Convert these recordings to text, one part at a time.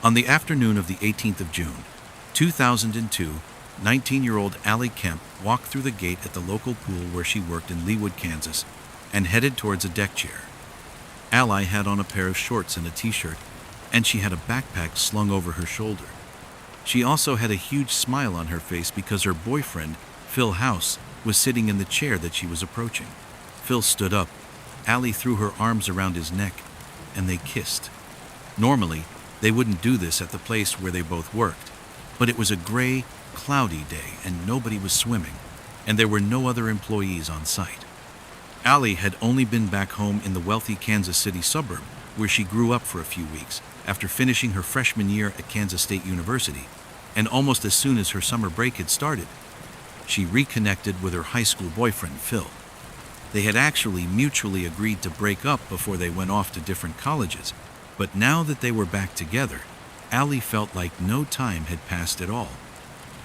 On the afternoon of the 18th of June, 2002, 19-year-old Allie Kemp walked through the gate at the local pool where she worked in Leawood, Kansas, and headed towards a deck chair. Allie had on a pair of shorts and a t-shirt, and she had a backpack slung over her shoulder. She also had a huge smile on her face because her boyfriend, Phil House, was sitting in the chair that she was approaching. Phil stood up. Allie threw her arms around his neck, and they kissed. Normally, they wouldn't do this at the place where they both worked, but it was a gray, cloudy day and nobody was swimming, and there were no other employees on site. Allie had only been back home in the wealthy Kansas City suburb where she grew up for a few weeks after finishing her freshman year at Kansas State University, and almost as soon as her summer break had started, she reconnected with her high school boyfriend, Phil. They had actually mutually agreed to break up before they went off to different colleges, but now that they were back together, Allie felt like no time had passed at all.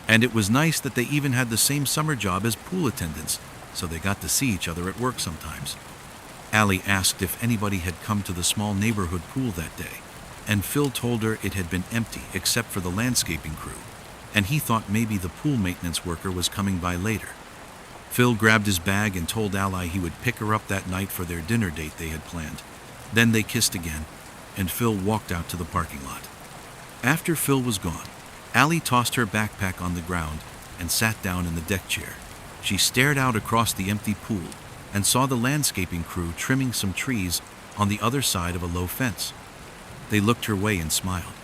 And it was nice that they even had the same summer job as pool attendants, so they got to see each other at work sometimes. Allie asked if anybody had come to the small neighborhood pool that day, and Phil told her it had been empty except for the landscaping crew, and he thought maybe the pool maintenance worker was coming by later. Phil grabbed his bag and told Allie he would pick her up that night for their dinner date they had planned. Then they kissed again, and Phil walked out to the parking lot. After Phil was gone, Allie tossed her backpack on the ground and sat down in the deck chair. She stared out across the empty pool and saw the landscaping crew trimming some trees on the other side of a low fence. They looked her way and smiled.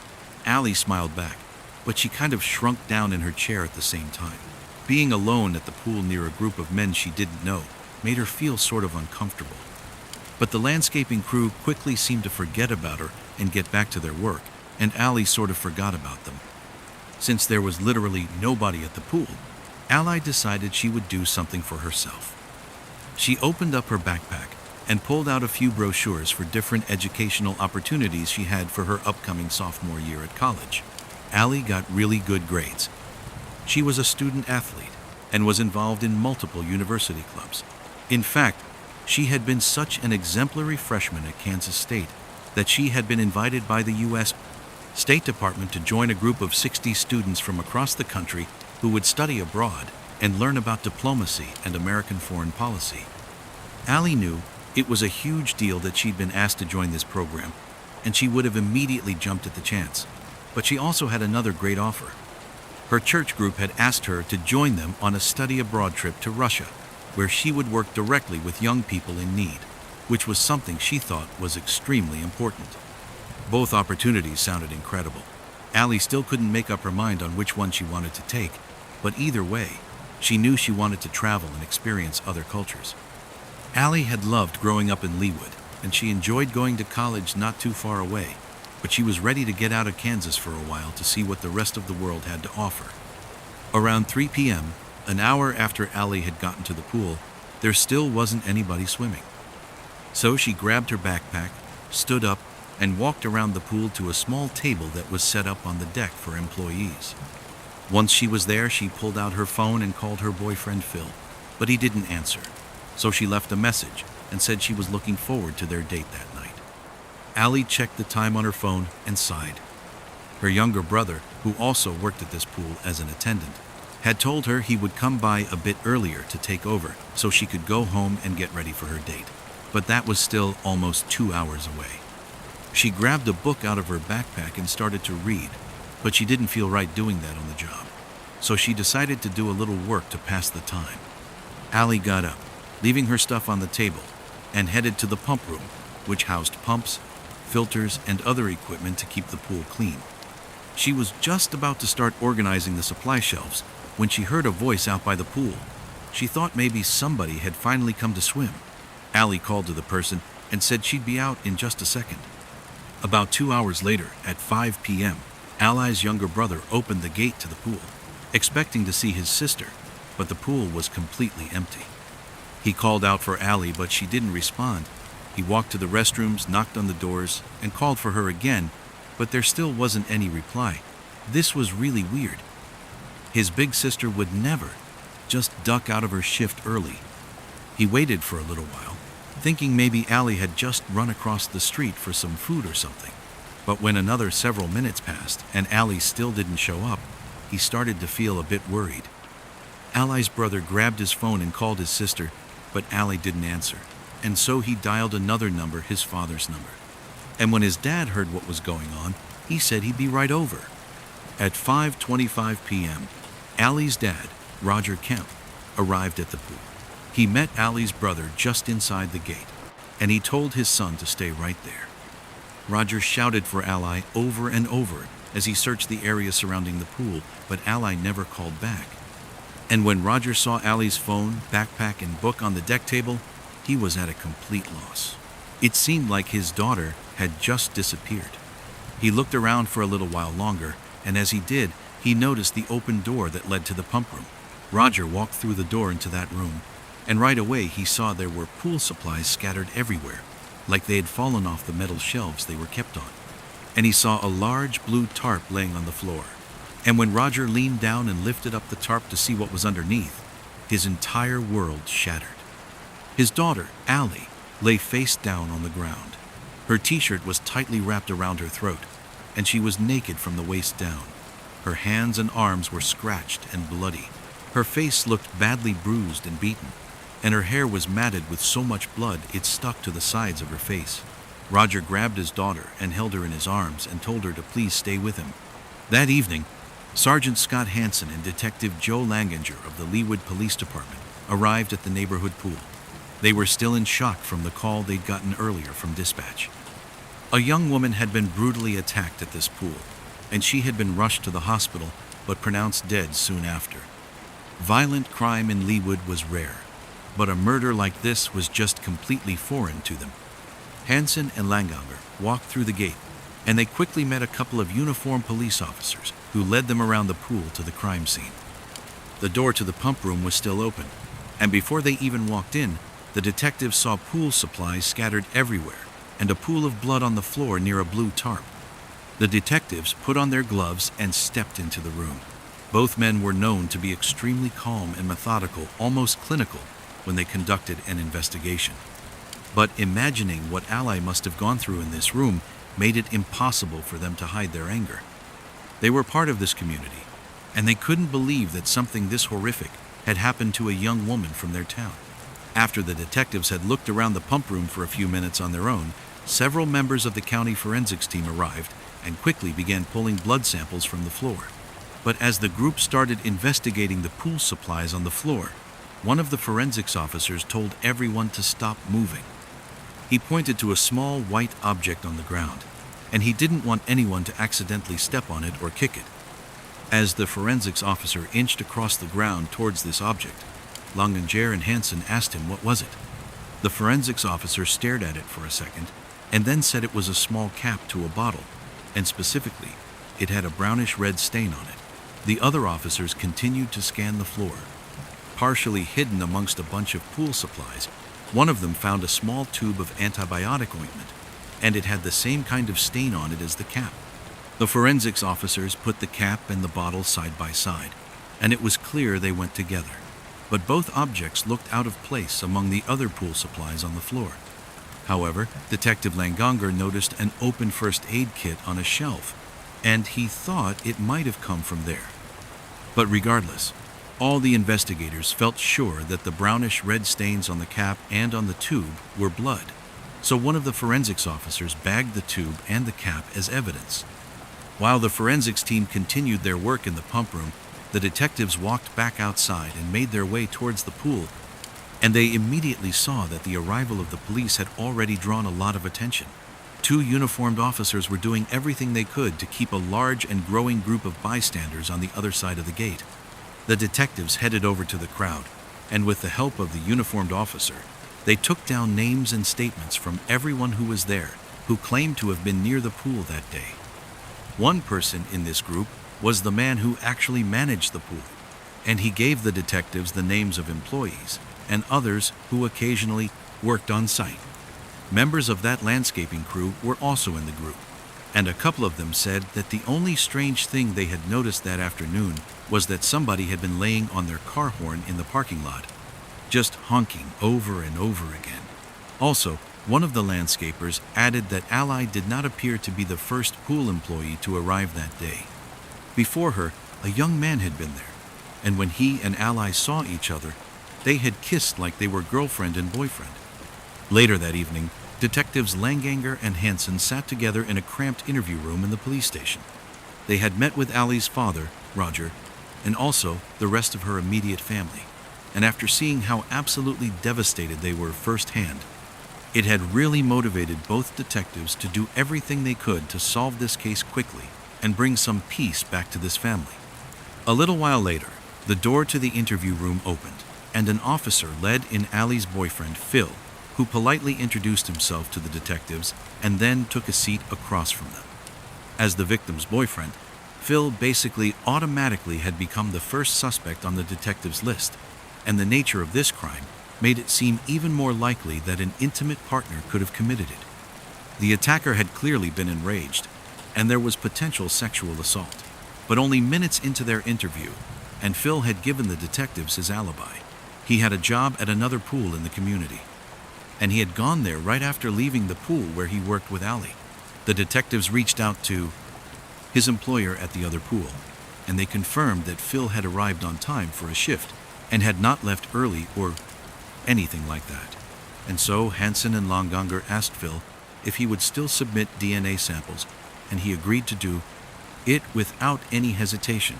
Allie smiled back, but she kind of shrunk down in her chair at the same time. Being alone at the pool near a group of men she didn't know made her feel sort of uncomfortable. But the landscaping crew quickly seemed to forget about her and get back to their work, and Allie sort of forgot about them. Since there was literally nobody at the pool, Allie decided she would do something for herself. She opened up her backpack and pulled out a few brochures for different educational opportunities she had for her upcoming sophomore year at college. Allie got really good grades. She was a student athlete and was involved in multiple university clubs. In fact, she had been such an exemplary freshman at Kansas State that she had been invited by the U.S. State Department to join a group of 60 students from across the country who would study abroad and learn about diplomacy and American foreign policy. Allie knew it was a huge deal that she'd been asked to join this program, and she would have immediately jumped at the chance. But she also had another great offer. Her church group had asked her to join them on a study abroad trip to Russia, where she would work directly with young people in need, which was something she thought was extremely important. Both opportunities sounded incredible. Allie still couldn't make up her mind on which one she wanted to take, but either way, she knew she wanted to travel and experience other cultures. Allie had loved growing up in Leawood, and she enjoyed going to college not too far away, but she was ready to get out of Kansas for a while to see what the rest of the world had to offer. Around 3 p.m., an hour after Allie had gotten to the pool, there still wasn't anybody swimming. So she grabbed her backpack, stood up, and walked around the pool to a small table that was set up on the deck for employees. Once she was there, she pulled out her phone and called her boyfriend Phil, but he didn't answer. So she left a message and said she was looking forward to their date that night. Allie checked the time on her phone and sighed. Her younger brother, who also worked at this pool as an attendant, had told her he would come by a bit earlier to take over so she could go home and get ready for her date. But that was still almost 2 hours away. She grabbed a book out of her backpack and started to read, but she didn't feel right doing that on the job. So she decided to do a little work to pass the time. Allie got up, leaving her stuff on the table, and headed to the pump room, which housed pumps, filters, and other equipment to keep the pool clean. She was just about to start organizing the supply shelves when she heard a voice out by the pool. She thought maybe somebody had finally come to swim. Allie called to the person and said she'd be out in just a second. About 2 hours later, at 5 p.m., Allie's younger brother opened the gate to the pool, expecting to see his sister, but the pool was completely empty. He called out for Allie, but she didn't respond. He walked to the restrooms, knocked on the doors, and called for her again, but there still wasn't any reply. This was really weird. His big sister would never just duck out of her shift early. He waited for a little while, thinking maybe Allie had just run across the street for some food or something. But when another several minutes passed and Allie still didn't show up, he started to feel a bit worried. Allie's brother grabbed his phone and called his sister, but Allie didn't answer, and so he dialed another number, his father's number. And when his dad heard what was going on, he said he'd be right over. At 5:25 p.m., Allie's dad, Roger Kemp, arrived at the pool. He met Allie's brother just inside the gate, and he told his son to stay right there. Roger shouted for Allie over and over as he searched the area surrounding the pool, but Allie never called back. And when Roger saw Allie's phone, backpack, and book on the deck table, he was at a complete loss. It seemed like his daughter had just disappeared. He looked around for a little while longer, and as he did, he noticed the open door that led to the pump room. Roger walked through the door into that room, and right away he saw there were pool supplies scattered everywhere, like they had fallen off the metal shelves they were kept on. And he saw a large blue tarp laying on the floor. And when Roger leaned down and lifted up the tarp to see what was underneath, his entire world shattered. His daughter, Allie, lay face down on the ground. Her t-shirt was tightly wrapped around her throat, and she was naked from the waist down. Her hands and arms were scratched and bloody. Her face looked badly bruised and beaten, and her hair was matted with so much blood it stuck to the sides of her face. Roger grabbed his daughter and held her in his arms and told her to please stay with him. That evening, Sergeant Scott Hansen and Detective Joe Langinger of the Leawood Police Department arrived at the neighborhood pool. They were still in shock from the call they'd gotten earlier from dispatch. A young woman had been brutally attacked at this pool, and she had been rushed to the hospital but pronounced dead soon after. Violent crime in Leawood was rare, but a murder like this was just completely foreign to them. Hansen and Langinger walked through the gate, and they quickly met a couple of uniformed police officers who led them around the pool to the crime scene. The door to the pump room was still open, and before they even walked in, the detectives saw pool supplies scattered everywhere and a pool of blood on the floor near a blue tarp. The detectives put on their gloves and stepped into the room. Both men were known to be extremely calm and methodical, almost clinical, when they conducted an investigation. But imagining what Allie must have gone through in this room made it impossible for them to hide their anger. They were part of this community, and they couldn't believe that something this horrific had happened to a young woman from their town. After the detectives had looked around the pump room for a few minutes on their own, several members of the county forensics team arrived and quickly began pulling blood samples from the floor. But as the group started investigating the pool supplies on the floor, one of the forensics officers told everyone to stop moving. He pointed to a small white object on the ground, and he didn't want anyone to accidentally step on it or kick it. As the forensics officer inched across the ground towards this object, Langinger and Hansen asked him what was it. The forensics officer stared at it for a second, and then said it was a small cap to a bottle, and specifically, it had a brownish-red stain on it. The other officers continued to scan the floor. Partially hidden amongst a bunch of pool supplies, one of them found a small tube of antibiotic ointment, and it had the same kind of stain on it as the cap. The forensics officers put the cap and the bottle side by side, and it was clear they went together. But both objects looked out of place among the other pool supplies on the floor. However, Detective Langinger noticed an open first aid kit on a shelf, and he thought it might have come from there. But regardless, all the investigators felt sure that the brownish-red stains on the cap and on the tube were blood. So one of the forensics officers bagged the tube and the cap as evidence. While the forensics team continued their work in the pump room, the detectives walked back outside and made their way towards the pool, and they immediately saw that the arrival of the police had already drawn a lot of attention. 2 uniformed officers were doing everything they could to keep a large and growing group of bystanders on the other side of the gate. The detectives headed over to the crowd, and with the help of the uniformed officer, they took down names and statements from everyone who was there, who claimed to have been near the pool that day. One person in this group was the man who actually managed the pool, and he gave the detectives the names of employees and others who occasionally worked on site. Members of that landscaping crew were also in the group, and a couple of them said that the only strange thing they had noticed that afternoon was that somebody had been laying on their car horn in the parking lot, just honking over and over again. Also, One of the landscapers added that Ally did not appear to be the first pool employee to arrive that day. Before her, a young man had been there, and when he and Ally saw each other, they had kissed like they were girlfriend and boyfriend. Later that evening, Detectives Langanger and Hansen sat together in a cramped interview room in the police station. They had met with Ally's father, Roger, and also the rest of her immediate family, and after seeing how absolutely devastated they were firsthand, it had really motivated both detectives to do everything they could to solve this case quickly and bring some peace back to this family. A little while later, the door to the interview room opened, and an officer led in Ally's boyfriend, Phil, who politely introduced himself to the detectives and then took a seat across from them. As the victim's boyfriend, Phil basically automatically had become the first suspect on the detectives' list, and the nature of this crime made it seem even more likely that an intimate partner could have committed it. The attacker had clearly been enraged, and there was potential sexual assault. But only minutes into their interview, and Phil had given the detectives his alibi. He had a job at another pool in the community, and he had gone there right after leaving the pool where he worked with Ally. The detectives reached out to his employer at the other pool, and they confirmed that Phil had arrived on time for a shift and had not left early or anything like that. And so Hansen and Langanger asked Phil if he would still submit DNA samples, and he agreed to do it without any hesitation.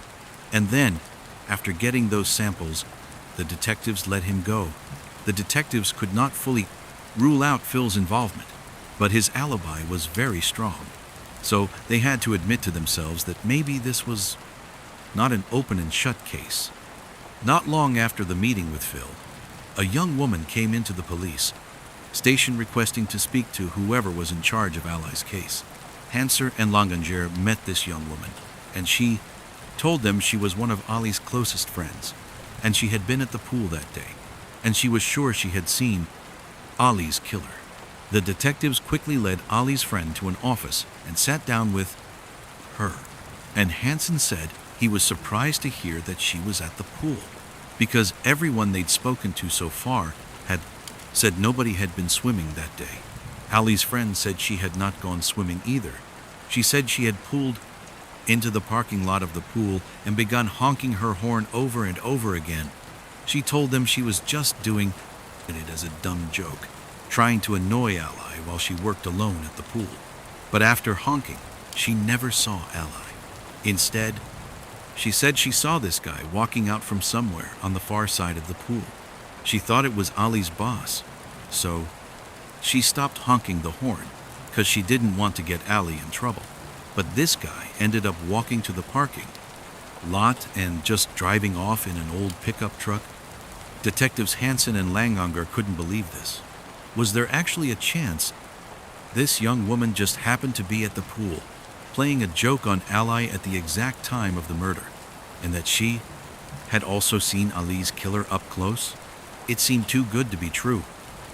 And then, after getting those samples, the detectives let him go. The detectives could not fully rule out Phil's involvement, but his alibi was very strong. So they had to admit to themselves that maybe this was not an open and shut case. Not long after the meeting with Phil, a young woman came into the police station requesting to speak to whoever was in charge of Ally's case. Hanser and Langanger met this young woman, and she told them she was one of Ali's closest friends, and she had been at the pool that day, and she was sure she had seen Ali's killer. The detectives quickly led Ali's friend to an office and sat down with her, and Hansen said he was surprised to hear that she was at the pool, because everyone they'd spoken to so far had said nobody had been swimming that day. Ali's friend said she had not gone swimming either. She said she had pulled into the parking lot of the pool and begun honking her horn over and over again. She told them she was just doing it as a dumb joke, trying to annoy Ally while she worked alone at the pool. But after honking, she never saw Ally. Instead, she said she saw this guy walking out from somewhere on the far side of the pool. She thought it was Ali's boss, so she stopped honking the horn because she didn't want to get Ally in trouble. But this guy ended up walking to the parking lot and just driving off in an old pickup truck. Detectives Hansen and Langanger couldn't believe this. Was there actually a chance this young woman just happened to be at the pool, playing a joke on Ally at the exact time of the murder, and that she had also seen Ali's killer up close? It seemed too good to be true.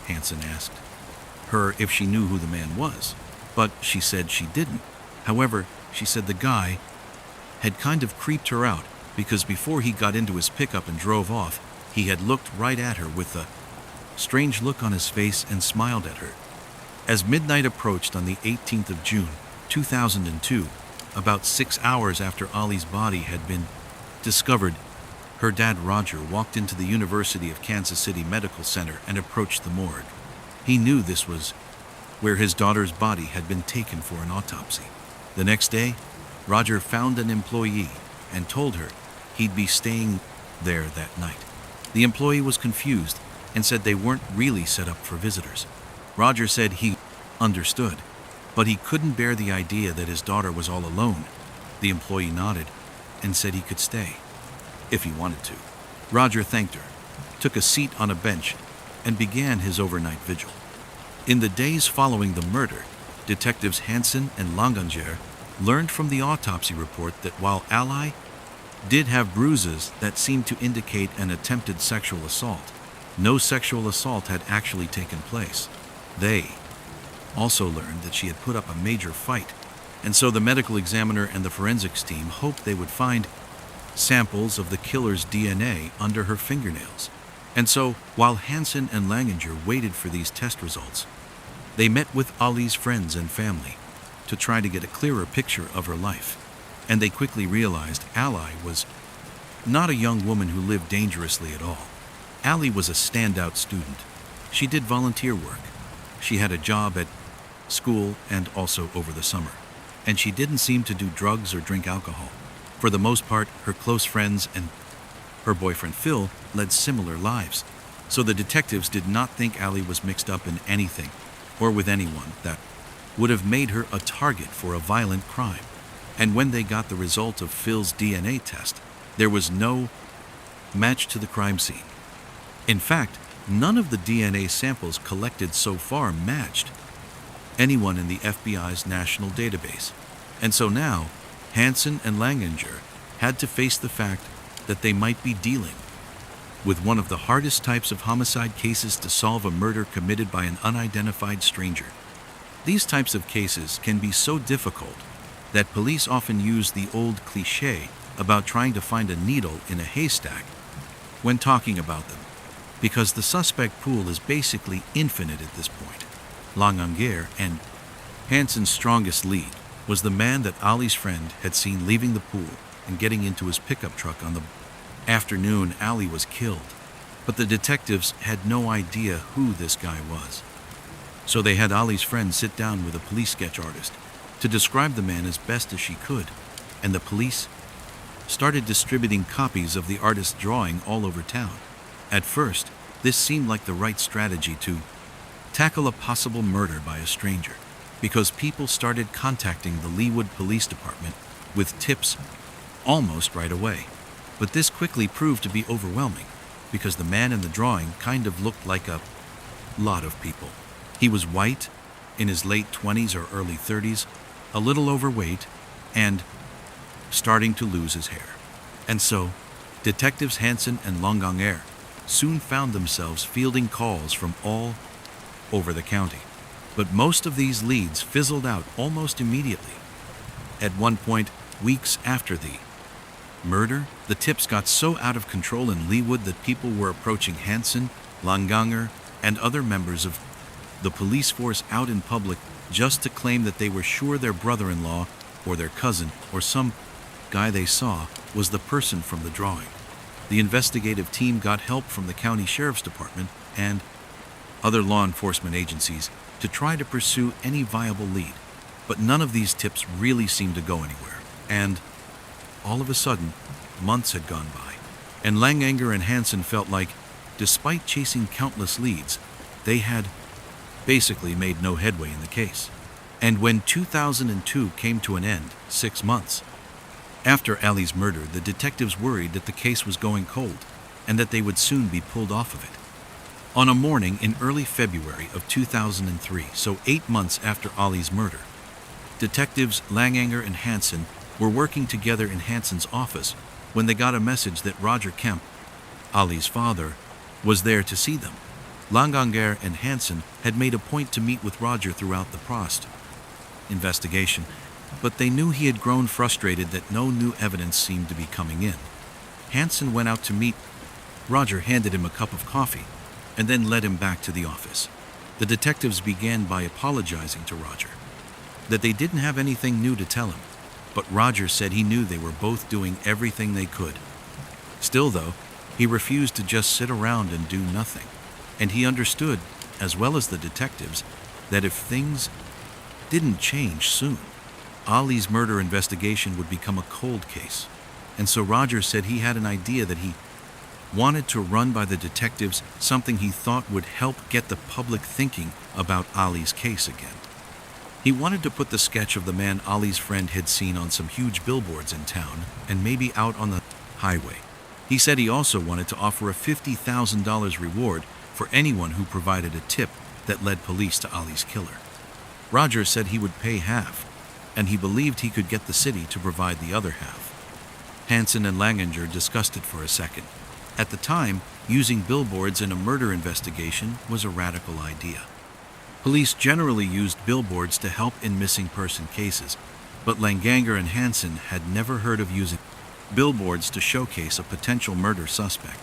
Hansen asked her if she knew who the man was, but she said she didn't. However, she said the guy had kind of creeped her out because before he got into his pickup and drove off, he had looked right at her with a strange look on his face and smiled at her. As midnight approached on the 18th of June, 2002, about 6 hours after Ali's body had been discovered, her dad Roger walked into the University of Kansas City Medical Center and approached the morgue. He knew this was where his daughter's body had been taken for an autopsy. The next day, Roger found an employee and told her he'd be staying there that night. The employee was confused and said they weren't really set up for visitors. Roger said he understood, but he couldn't bear the idea that his daughter was all alone. The employee nodded and said he could stay if he wanted to. Roger thanked her, took a seat on a bench, and began his overnight vigil. In the days following the murder, detectives Hansen and Langanger learned from the autopsy report that while Ally did have bruises that seemed to indicate an attempted sexual assault, no sexual assault had actually taken place. They also learned that she had put up a major fight, and so the medical examiner and the forensics team hoped they would find samples of the killer's DNA under her fingernails. And so, while Hansen and Langanger waited for these test results, They met with Ali's friends and family to try to get a clearer picture of her life, and they quickly realized Ali was not a young woman who lived dangerously at all. Ali was a standout student. She did volunteer work. She had a job at school and also over the summer. And she didn't seem to do drugs or drink alcohol. For the most part, her close friends and her boyfriend Phil led similar lives. So the detectives did not think Ali was mixed up in anything or with anyone that would have made her a target for a violent crime. And when they got the result of Phil's DNA test, there was no match to the crime scene. In fact, none of the DNA samples collected so far matched anyone in the FBI's national database. And so now, Hansen and Langinger had to face the fact that they might be dealing with one of the hardest types of homicide cases to solve, a murder committed by an unidentified stranger. These types of cases can be so difficult that police often use the old cliché about trying to find a needle in a haystack when talking about them, because the suspect pool is basically infinite at this point. Langinger and Hansen's strongest lead was the man that Ali's friend had seen leaving the pool and getting into his pickup truck on the afternoon Ali was killed. But the detectives had no idea who this guy was. So they had Ali's friend sit down with a police sketch artist to describe the man as best as she could, and the police started distributing copies of the artist's drawing all over town. At first, this seemed like the right strategy to tackle a possible murder by a stranger, because people started contacting the Leawood Police Department with tips almost right away. But this quickly proved to be overwhelming, because the man in the drawing kind of looked like a lot of people. He was white, in his late 20s or early 30s, a little overweight, and starting to lose his hair. And so, detectives Hansen and Langinger soon found themselves fielding calls from all over the county. But most of these leads fizzled out almost immediately. At one point, weeks after the murder, the tips got so out of control in Leawood that people were approaching Hansen, Langinger, and other members of the police force out in public just to claim that they were sure their brother-in-law or their cousin or some guy they saw was the person from the drawing. The investigative team got help from the county sheriff's department and other law enforcement agencies to try to pursue any viable lead, but none of these tips really seemed to go anywhere. And all of a sudden, months had gone by, and Langinger and Hansen felt like, despite chasing countless leads, they had basically made no headway in the case. And when 2002 came to an end, 6 months after Ali's murder, the detectives worried that the case was going cold and that they would soon be pulled off of it. On a morning in early February of 2003, so 8 months after Ali's murder, detectives Langinger and Hansen were working together in Hansen's office when they got a message that Roger Kemp, Ali's father, was there to see them. Langinger and Hansen had made a point to meet with Roger throughout the Prost investigation, but they knew he had grown frustrated that no new evidence seemed to be coming in. Hansen went out to meet Roger, handed him a cup of coffee, and then led him back to the office. The detectives began by apologizing to Roger that they didn't have anything new to tell him, but Roger said he knew they were both doing everything they could. Still, though, he refused to just sit around and do nothing, and he understood, as well as the detectives, that if things didn't change soon, Ali's murder investigation would become a cold case. And so Roger said he had an idea that he wanted to run by the detectives, something he thought would help get the public thinking about Ali's case again. He wanted to put the sketch of the man Ali's friend had seen on some huge billboards in town and maybe out on the highway. He said he also wanted to offer a $50,000 reward for anyone who provided a tip that led police to Ali's killer. Roger said he would pay half, and he believed he could get the city to provide the other half. Hansen and Langinger discussed it for a second. At the time, using billboards in a murder investigation was a radical idea. Police generally used billboards to help in missing person cases, but Langinger and Hansen had never heard of using billboards to showcase a potential murder suspect.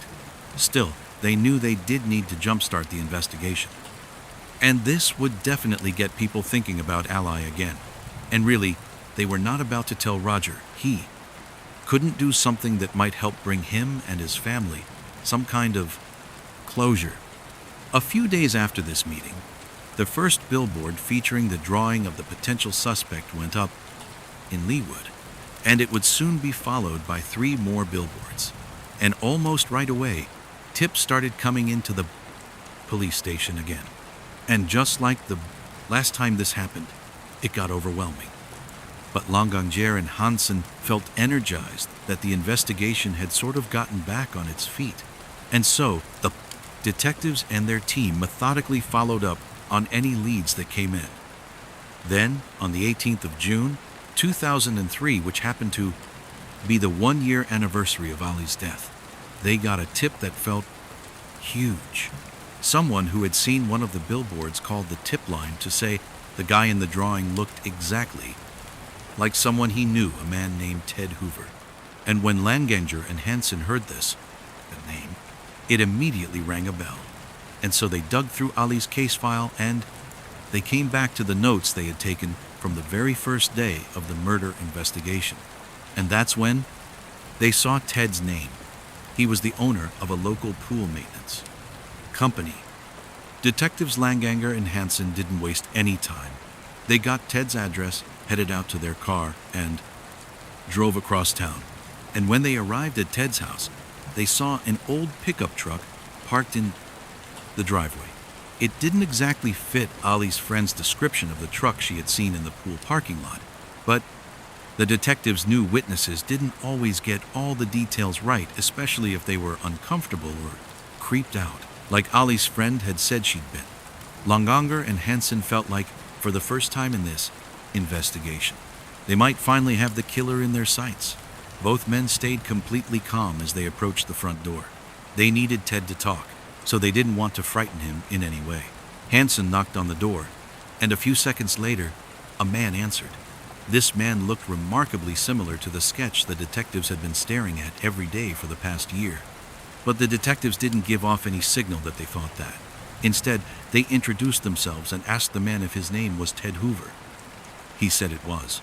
Still, they knew they did need to jumpstart the investigation. And this would definitely get people thinking about Ally again. And really, they were not about to tell Roger he couldn't do something that might help bring him and his family some kind of closure. A few days after this meeting, the first billboard featuring the drawing of the potential suspect went up in Leawood, and it would soon be followed by 3 more billboards. And almost right away, tips started coming into the police station again. And just like the last time this happened, it got overwhelming. But Langanger and Hansen felt energized that the investigation had sort of gotten back on its feet. And so, the detectives and their team methodically followed up on any leads that came in. Then, on the 18th of June, 2003, which happened to be the 1-year anniversary of Ali's death, they got a tip that felt huge. Someone who had seen one of the billboards called the tip line to say the guy in the drawing looked exactly like someone he knew, a man named Ted Hoover. And when Langanger and Hansen heard this, the name, it immediately rang a bell. And so they dug through Ali's case file and they came back to the notes they had taken from the very first day of the murder investigation. And that's when they saw Ted's name. He was the owner of a local pool maintenance company. Detectives Langanger and Hansen didn't waste any time. They got Ted's address, headed out to their car, and drove across town. And when they arrived at Ted's house, they saw an old pickup truck parked in the driveway. It didn't exactly fit Ali's friend's description of the truck she had seen in the pool parking lot, but the detectives knew witnesses didn't always get all the details right, especially if they were uncomfortable or creeped out, like Ali's friend had said she'd been. Langanger and Hansen felt like, for the first time in this investigation, they might finally have the killer in their sights. Both men stayed completely calm as they approached the front door. They needed Ted to talk, so they didn't want to frighten him in any way. Hansen knocked on the door, and a few seconds later, a man answered. This man looked remarkably similar to the sketch the detectives had been staring at every day for the past year. But the detectives didn't give off any signal that they thought that. Instead, they introduced themselves and asked the man if his name was Ted Hoover. He said it was.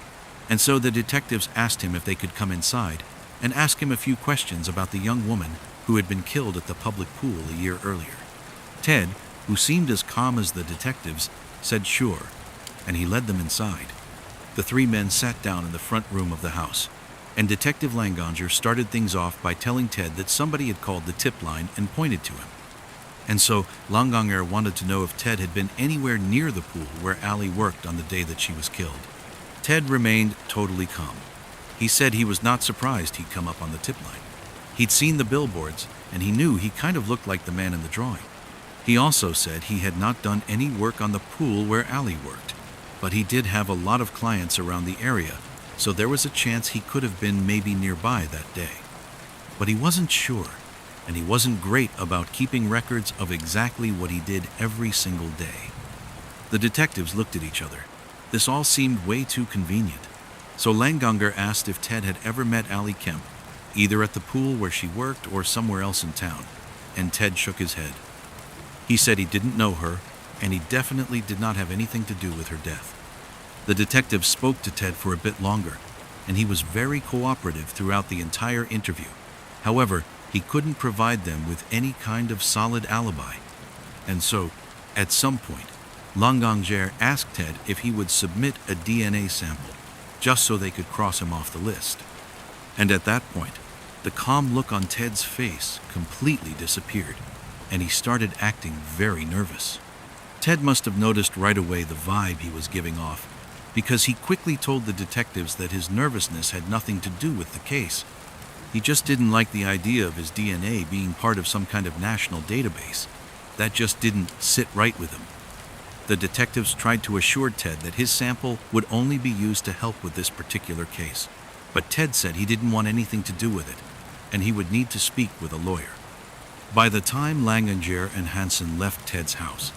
And so the detectives asked him if they could come inside and ask him a few questions about the young woman who had been killed at the public pool a year earlier. Ted, who seemed as calm as the detectives, said sure, and he led them inside. The 3 men sat down in the front room of the house, and Detective Langanger started things off by telling Ted that somebody had called the tip line and pointed to him. And so Langanger wanted to know if Ted had been anywhere near the pool where Ali worked on the day that she was killed. Ted remained totally calm. He said he was not surprised he'd come up on the tip line. He'd seen the billboards, and he knew he kind of looked like the man in the drawing. He also said he had not done any work on the pool where Ali worked, but he did have a lot of clients around the area, so there was a chance he could have been maybe nearby that day. But he wasn't sure, and he wasn't great about keeping records of exactly what he did every single day. The detectives looked at each other. This all seemed way too convenient. So Langanger asked if Ted had ever met Ali Kemp, either at the pool where she worked or somewhere else in town, and Ted shook his head. He said he didn't know her, and he definitely did not have anything to do with her death. The detective spoke to Ted for a bit longer, and he was very cooperative throughout the entire interview. However, he couldn't provide them with any kind of solid alibi. And so, at some point, Langanger asked Ted if he would submit a DNA sample, just so they could cross him off the list. And at that point, the calm look on Ted's face completely disappeared, and he started acting very nervous. Ted must have noticed right away the vibe he was giving off, because he quickly told the detectives that his nervousness had nothing to do with the case. He just didn't like the idea of his DNA being part of some kind of national database. That just didn't sit right with him. The detectives tried to assure Ted that his sample would only be used to help with this particular case. But Ted said he didn't want anything to do with it, and he would need to speak with a lawyer. By the time Langanger and Hansen left Ted's house,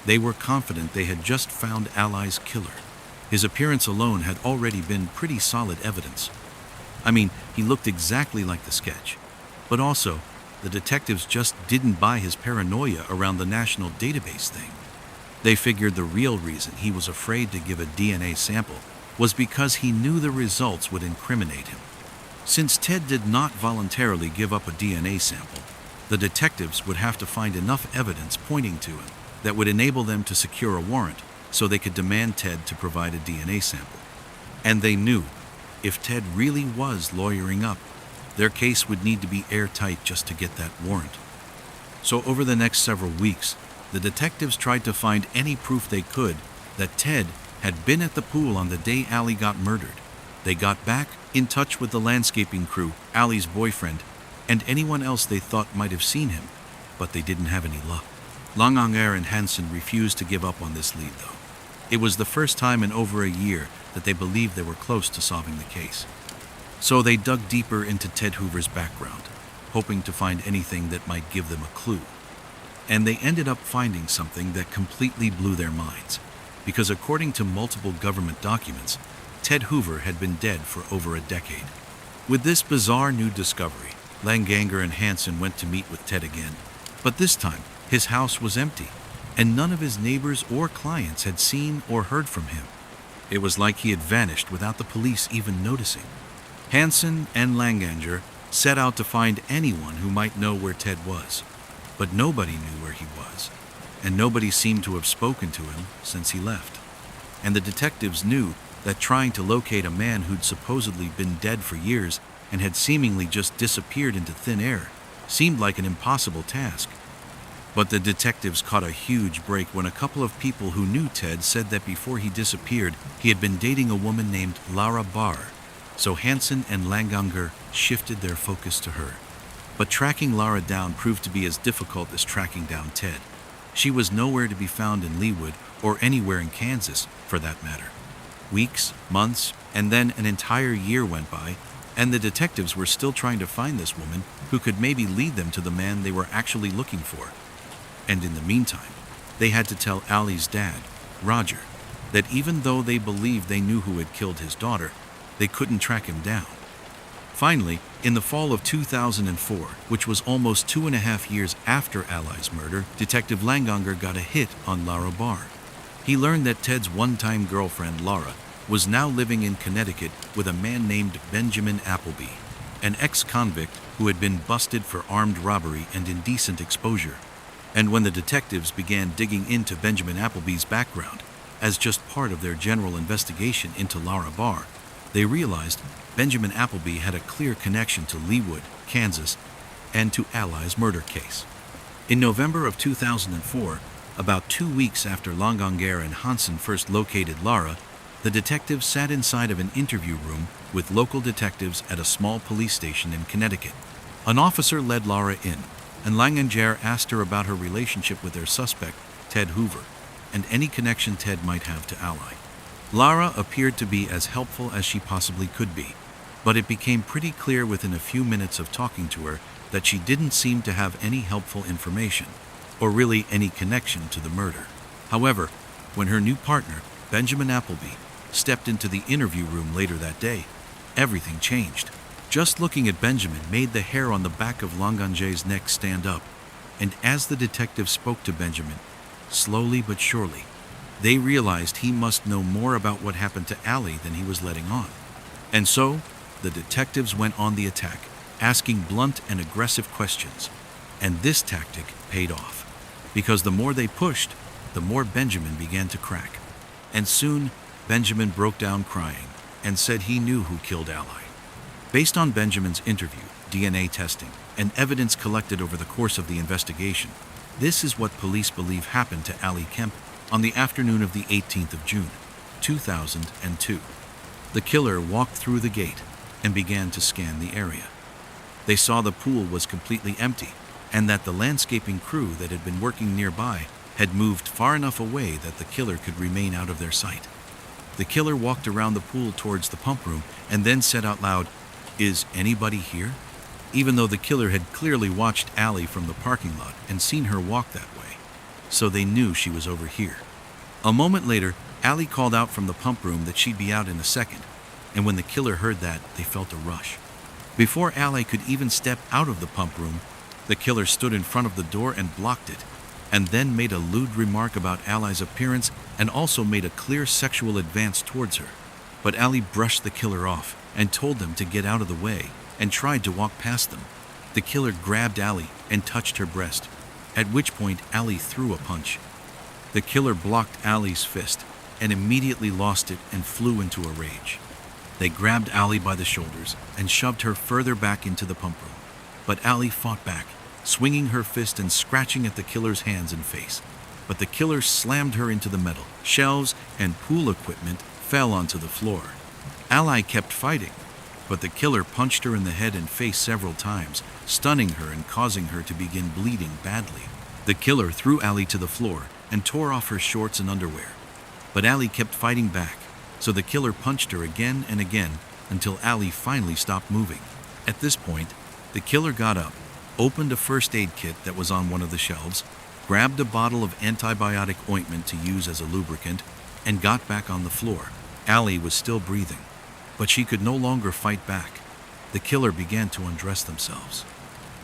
they were confident they had just found Ali's killer. His appearance alone had already been pretty solid evidence. I mean, he looked exactly like the sketch. But also, the detectives just didn't buy his paranoia around the national database thing. They figured the real reason he was afraid to give a DNA sample was because he knew the results would incriminate him. Since Ted did not voluntarily give up a DNA sample, the detectives would have to find enough evidence pointing to him that would enable them to secure a warrant so they could demand Ted to provide a DNA sample. And they knew, if Ted really was lawyering up, their case would need to be airtight just to get that warrant. So over the next several weeks, the detectives tried to find any proof they could that Ted had been at the pool on the day Allie got murdered. They got back in touch with the landscaping crew, Allie's boyfriend, and anyone else they thought might have seen him, but they didn't have any luck. Langanger and Hansen refused to give up on this lead, though. It was the first time in over a year that they believed they were close to solving the case. So they dug deeper into Ted Hoover's background, hoping to find anything that might give them a clue. And they ended up finding something that completely blew their minds, because according to multiple government documents, Ted Hoover had been dead for over a decade. With this bizarre new discovery, Langanger and Hansen went to meet with Ted again, but this time his house was empty, and none of his neighbors or clients had seen or heard from him. It was like he had vanished without the police even noticing. Hansen and Langanger set out to find anyone who might know where Ted was, but nobody knew where he was, and nobody seemed to have spoken to him since he left. And the detectives knew that trying to locate a man who'd supposedly been dead for years and had seemingly just disappeared into thin air seemed like an impossible task. But the detectives caught a huge break when a couple of people who knew Ted said that before he disappeared, he had been dating a woman named Lara Barr. So Hansen and Langanger shifted their focus to her. But tracking Lara down proved to be as difficult as tracking down Ted. She was nowhere to be found in Leawood or anywhere in Kansas, for that matter. Weeks, months, and then an entire year went by, and the detectives were still trying to find this woman who could maybe lead them to the man they were actually looking for. And in the meantime, they had to tell Allie's dad, Roger, that even though they believed they knew who had killed his daughter, they couldn't track him down. Finally, in the fall of 2004, which was almost 2.5 years after Allie's murder, Detective Langanger got a hit on Lara Barr. He learned that Ted's one-time girlfriend, Lara, was now living in Connecticut with a man named Benjamin Appleby, an ex-convict who had been busted for armed robbery and indecent exposure. And when the detectives began digging into Benjamin Appleby's background, as just part of their general investigation into Lara Barr, they realized Benjamin Appleby had a clear connection to Leawood, Kansas, and to Allie's murder case. In November of 2004, about 2 weeks after Langanger and Hansen first located Lara, the detectives sat inside of an interview room with local detectives at a small police station in Connecticut. An officer led Lara in, and Langanger asked her about her relationship with their suspect, Ted Hoover, and any connection Ted might have to Allie. Lara appeared to be as helpful as she possibly could be, but it became pretty clear within a few minutes of talking to her that she didn't seem to have any helpful information, or really any connection to the murder. However, when her new partner, Benjamin Appleby, stepped into the interview room later that day, everything changed. Just looking at Benjamin made the hair on the back of Langanger's neck stand up, and as the detective spoke to Benjamin, slowly but surely, they realized he must know more about what happened to Allie than he was letting on. And so, the detectives went on the attack, asking blunt and aggressive questions. And this tactic paid off, because the more they pushed, the more Benjamin began to crack. And soon, Benjamin broke down crying and said he knew who killed Allie. Based on Benjamin's interview, DNA testing, and evidence collected over the course of the investigation, this is what police believe happened to Allie Kemp on the afternoon of the 18th of June, 2002. The killer walked through the gate and began to scan the area. They saw the pool was completely empty, and that the landscaping crew that had been working nearby had moved far enough away that the killer could remain out of their sight. The killer walked around the pool towards the pump room and then said out loud, "Is anybody here?" Even though the killer had clearly watched Allie from the parking lot and seen her walk that way, so they knew she was over here. A moment later, Allie called out from the pump room that she'd be out in a second, and when the killer heard that, they felt a rush. Before Allie could even step out of the pump room, the killer stood in front of the door and blocked it, and then made a lewd remark about Allie's appearance and also made a clear sexual advance towards her. But Allie brushed the killer off and told them to get out of the way and tried to walk past them. The killer grabbed Allie and touched her breast, at which point Allie threw a punch. The killer blocked Allie's fist and immediately lost it and flew into a rage. They grabbed Allie by the shoulders and shoved her further back into the pump room. But Allie fought back, swinging her fist and scratching at the killer's hands and face. But the killer slammed her into the metal. Shelves and pool equipment fell onto the floor. Allie kept fighting, but the killer punched her in the head and face several times, stunning her and causing her to begin bleeding badly. The killer threw Allie to the floor and tore off her shorts and underwear. But Allie kept fighting back, so the killer punched her again and again until Allie finally stopped moving. At this point, the killer got up, opened a first aid kit that was on one of the shelves, grabbed a bottle of antibiotic ointment to use as a lubricant, and got back on the floor. Allie was still breathing, but she could no longer fight back. The killer began to undress themselves.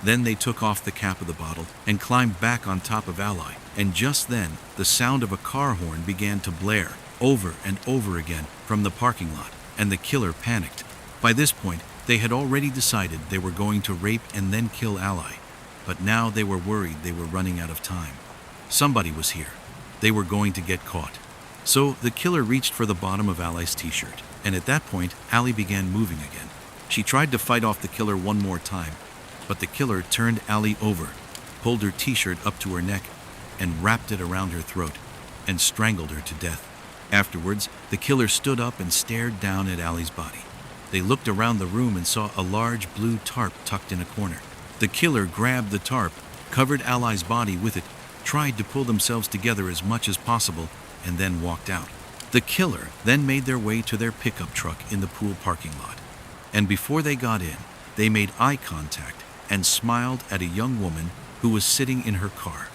Then they took off the cap of the bottle and climbed back on top of Allie, and just then, the sound of a car horn began to blare over and over again from the parking lot, and the killer panicked. By this point, they had already decided they were going to rape and then kill Allie, but now they were worried they were running out of time. Somebody was here. They were going to get caught. So the killer reached for the bottom of Allie's t-shirt, and at that point, Allie began moving again. She tried to fight off the killer one more time, but the killer turned Allie over, pulled her t-shirt up to her neck, and wrapped it around her throat, and strangled her to death. Afterwards, the killer stood up and stared down at Allie's body. They looked around the room and saw a large blue tarp tucked in a corner. The killer grabbed the tarp, covered Allie's body with it, tried to pull themselves together as much as possible, and then walked out. The killer then made their way to their pickup truck in the pool parking lot. And before they got in, they made eye contact and smiled at a young woman who was sitting in her car.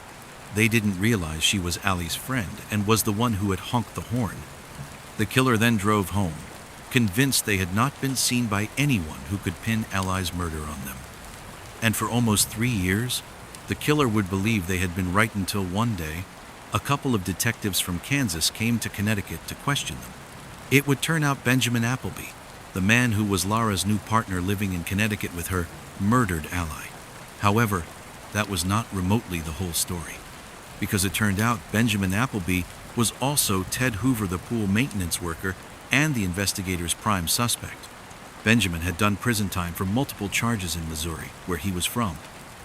They didn't realize she was Allie's friend and was the one who had honked the horn. The killer then drove home, convinced they had not been seen by anyone who could pin Allie's murder on them. And for almost 3 years, the killer would believe they had been right until one day, a couple of detectives from Kansas came to Connecticut to question them. It would turn out Benjamin Appleby, the man who was Lara's new partner living in Connecticut with her, murdered Allie. However, that was not remotely the whole story, because it turned out Benjamin Appleby was also Ted Hoover, the pool maintenance worker, and the investigator's prime suspect. Benjamin had done prison time for multiple charges in Missouri, where he was from,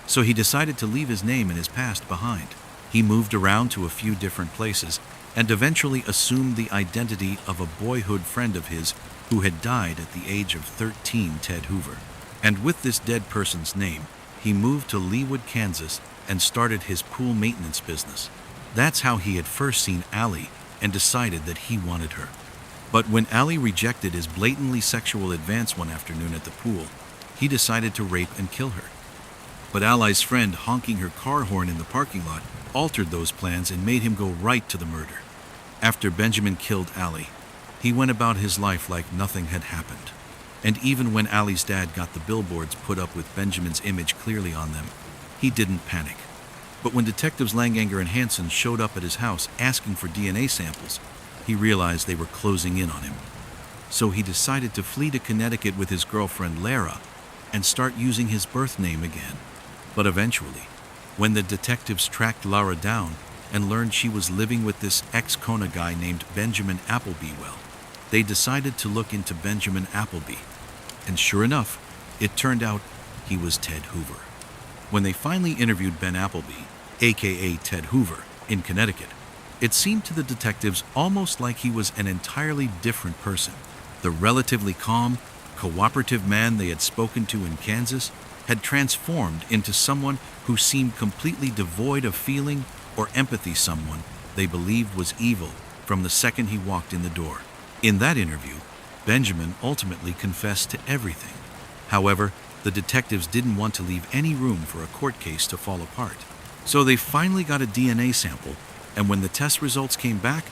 so he decided to leave his name and his past behind. He moved around to a few different places and eventually assumed the identity of a boyhood friend of his who had died at the age of 13, Ted Hoover. And with this dead person's name, he moved to Leawood, Kansas, and started his pool maintenance business. That's how he had first seen Allie and decided that he wanted her. But when Allie rejected his blatantly sexual advance one afternoon at the pool, he decided to rape and kill her. But Allie's friend honking her car horn in the parking lot altered those plans and made him go right to the murder. After Benjamin killed Allie, he went about his life like nothing had happened. And even when Allie's dad got the billboards put up with Benjamin's image clearly on them, he didn't panic. But when detectives Langanger and Hansen showed up at his house asking for DNA samples, he realized they were closing in on him. So he decided to flee to Connecticut with his girlfriend Lara and start using his birth name again. But eventually, when the detectives tracked Lara down and learned she was living with this ex-Kona guy named Benjamin Appleby, well, they decided to look into Benjamin Appleby. And sure enough, it turned out he was Ted Hoover. When they finally interviewed Ben Appleby, aka Ted Hoover, in Connecticut, it seemed to the detectives almost like he was an entirely different person. The relatively calm, cooperative man they had spoken to in Kansas had transformed into someone who seemed completely devoid of feeling or empathy, someone they believed was evil from the second he walked in the door. In that interview, Benjamin ultimately confessed to everything. However, the detectives didn't want to leave any room for a court case to fall apart. So they finally got a DNA sample, and when the test results came back,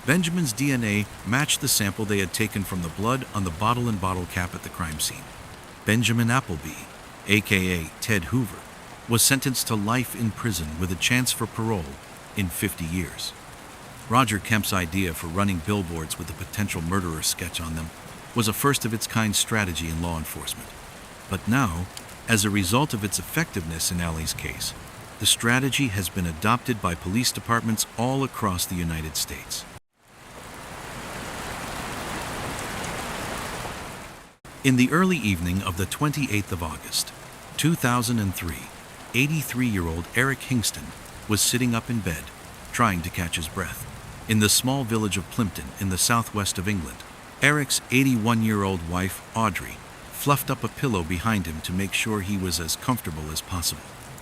Benjamin's DNA matched the sample they had taken from the blood on the bottle and bottle cap at the crime scene. Benjamin Appleby, aka Ted Hoover, was sentenced to life in prison with a chance for parole in 50 years. Roger Kemp's idea for running billboards with a potential murderer sketch on them was a first-of-its-kind strategy in law enforcement. But now, as a result of its effectiveness in Allie's case, the strategy has been adopted by police departments all across the United States. In the early evening of the 28th of August, 2003, 83-year-old Eric Hingston was sitting up in bed, trying to catch his breath. In the small village of Plimpton in the southwest of England, Eric's 81-year-old wife, Audrey, fluffed up a pillow behind him to make sure he was as comfortable as possible.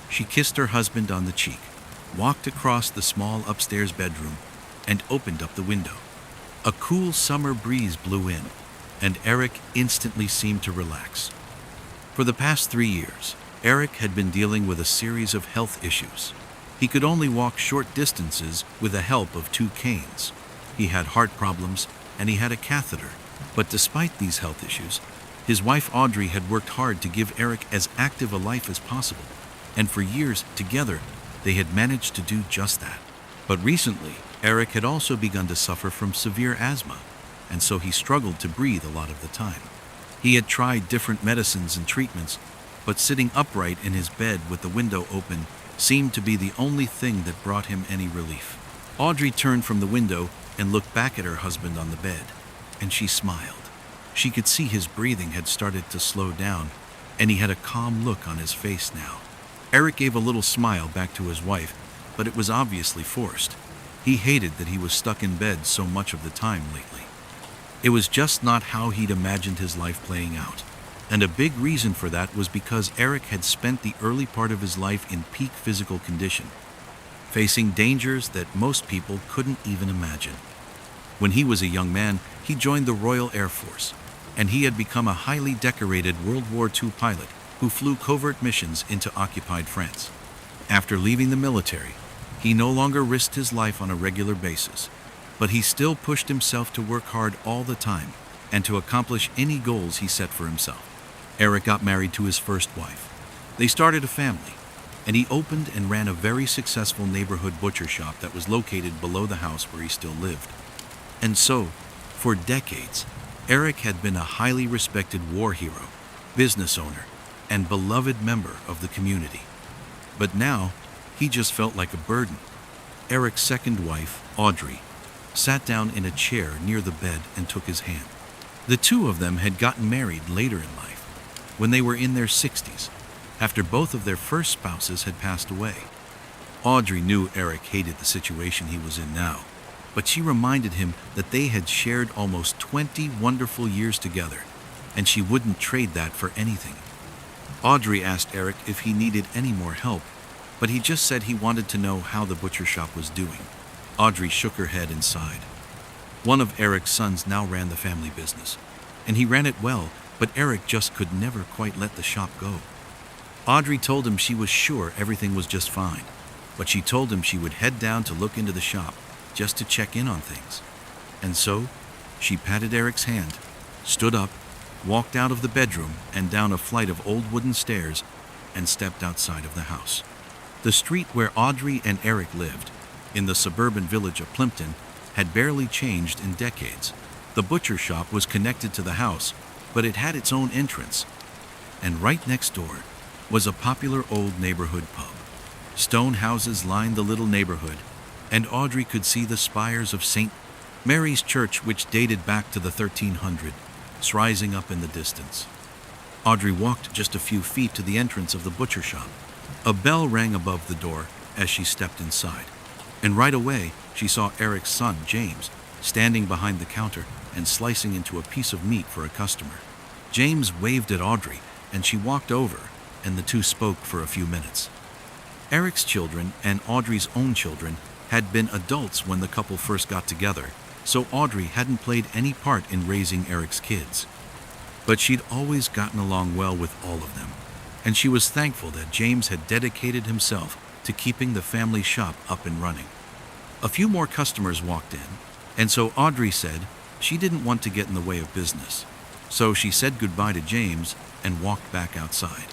She kissed her husband on the cheek, walked across the small upstairs bedroom, and opened up the window. A cool summer breeze blew in, and Eric instantly seemed to relax. For the past 3 years, Eric had been dealing with a series of health issues. He could only walk short distances with the help of 2 canes. He had heart problems, and he had a catheter. But despite these health issues, his wife Audrey had worked hard to give Eric as active a life as possible. And for years, together, they had managed to do just that. But recently, Eric had also begun to suffer from severe asthma, and so he struggled to breathe a lot of the time. He had tried different medicines and treatments, but sitting upright in his bed with the window open seemed to be the only thing that brought him any relief. Audrey turned from the window and looked back at her husband on the bed, and she smiled. She could see his breathing had started to slow down, and he had a calm look on his face now. Eric gave a little smile back to his wife, but it was obviously forced. He hated that he was stuck in bed so much of the time lately. It was just not how he'd imagined his life playing out. And a big reason for that was because Eric had spent the early part of his life in peak physical condition, facing dangers that most people couldn't even imagine. When he was a young man, he joined the Royal Air Force, and he had become a highly decorated World War II pilot who flew covert missions into occupied France. After leaving the military, he no longer risked his life on a regular basis, but he still pushed himself to work hard all the time and to accomplish any goals he set for himself. Eric got married to his first wife. They started a family, and he opened and ran a very successful neighborhood butcher shop that was located below the house where he still lived. And so, for decades, Eric had been a highly respected war hero, business owner, and beloved member of the community. But now, he just felt like a burden. Eric's second wife, Audrey, sat down in a chair near the bed and took his hand. The two of them had gotten married later in life, when they were in their 60s, after both of their first spouses had passed away. Audrey knew Eric hated the situation he was in now, but she reminded him that they had shared almost 20 wonderful years together, and she wouldn't trade that for anything. Audrey asked Eric if he needed any more help, but he just said he wanted to know how the butcher shop was doing. Audrey shook her head and sighed. One of Eric's sons now ran the family business, and he ran it well, but Eric just could never quite let the shop go. Audrey told him she was sure everything was just fine, but she told him she would head down to look into the shop just to check in on things. And so, she patted Eric's hand, stood up, walked out of the bedroom and down a flight of old wooden stairs, and stepped outside of the house. The street where Audrey and Eric lived, in the suburban village of Plimpton, had barely changed in decades. The butcher shop was connected to the house, but it had its own entrance. And right next door was a popular old neighborhood pub. Stone houses lined the little neighborhood, and Audrey could see the spires of St. Mary's Church, which dated back to the 1300s, rising up in the distance. Audrey walked just a few feet to the entrance of the butcher shop. A bell rang above the door as she stepped inside, and right away she saw Eric's son, James, standing behind the counter and slicing into a piece of meat for a customer. James waved at Audrey, and she walked over, and the two spoke for a few minutes. Eric's children and Audrey's own children had been adults when the couple first got together, so Audrey hadn't played any part in raising Eric's kids. But she'd always gotten along well with all of them, and she was thankful that James had dedicated himself to keeping the family shop up and running. A few more customers walked in, and so Audrey said she didn't want to get in the way of business. So she said goodbye to James and walked back outside.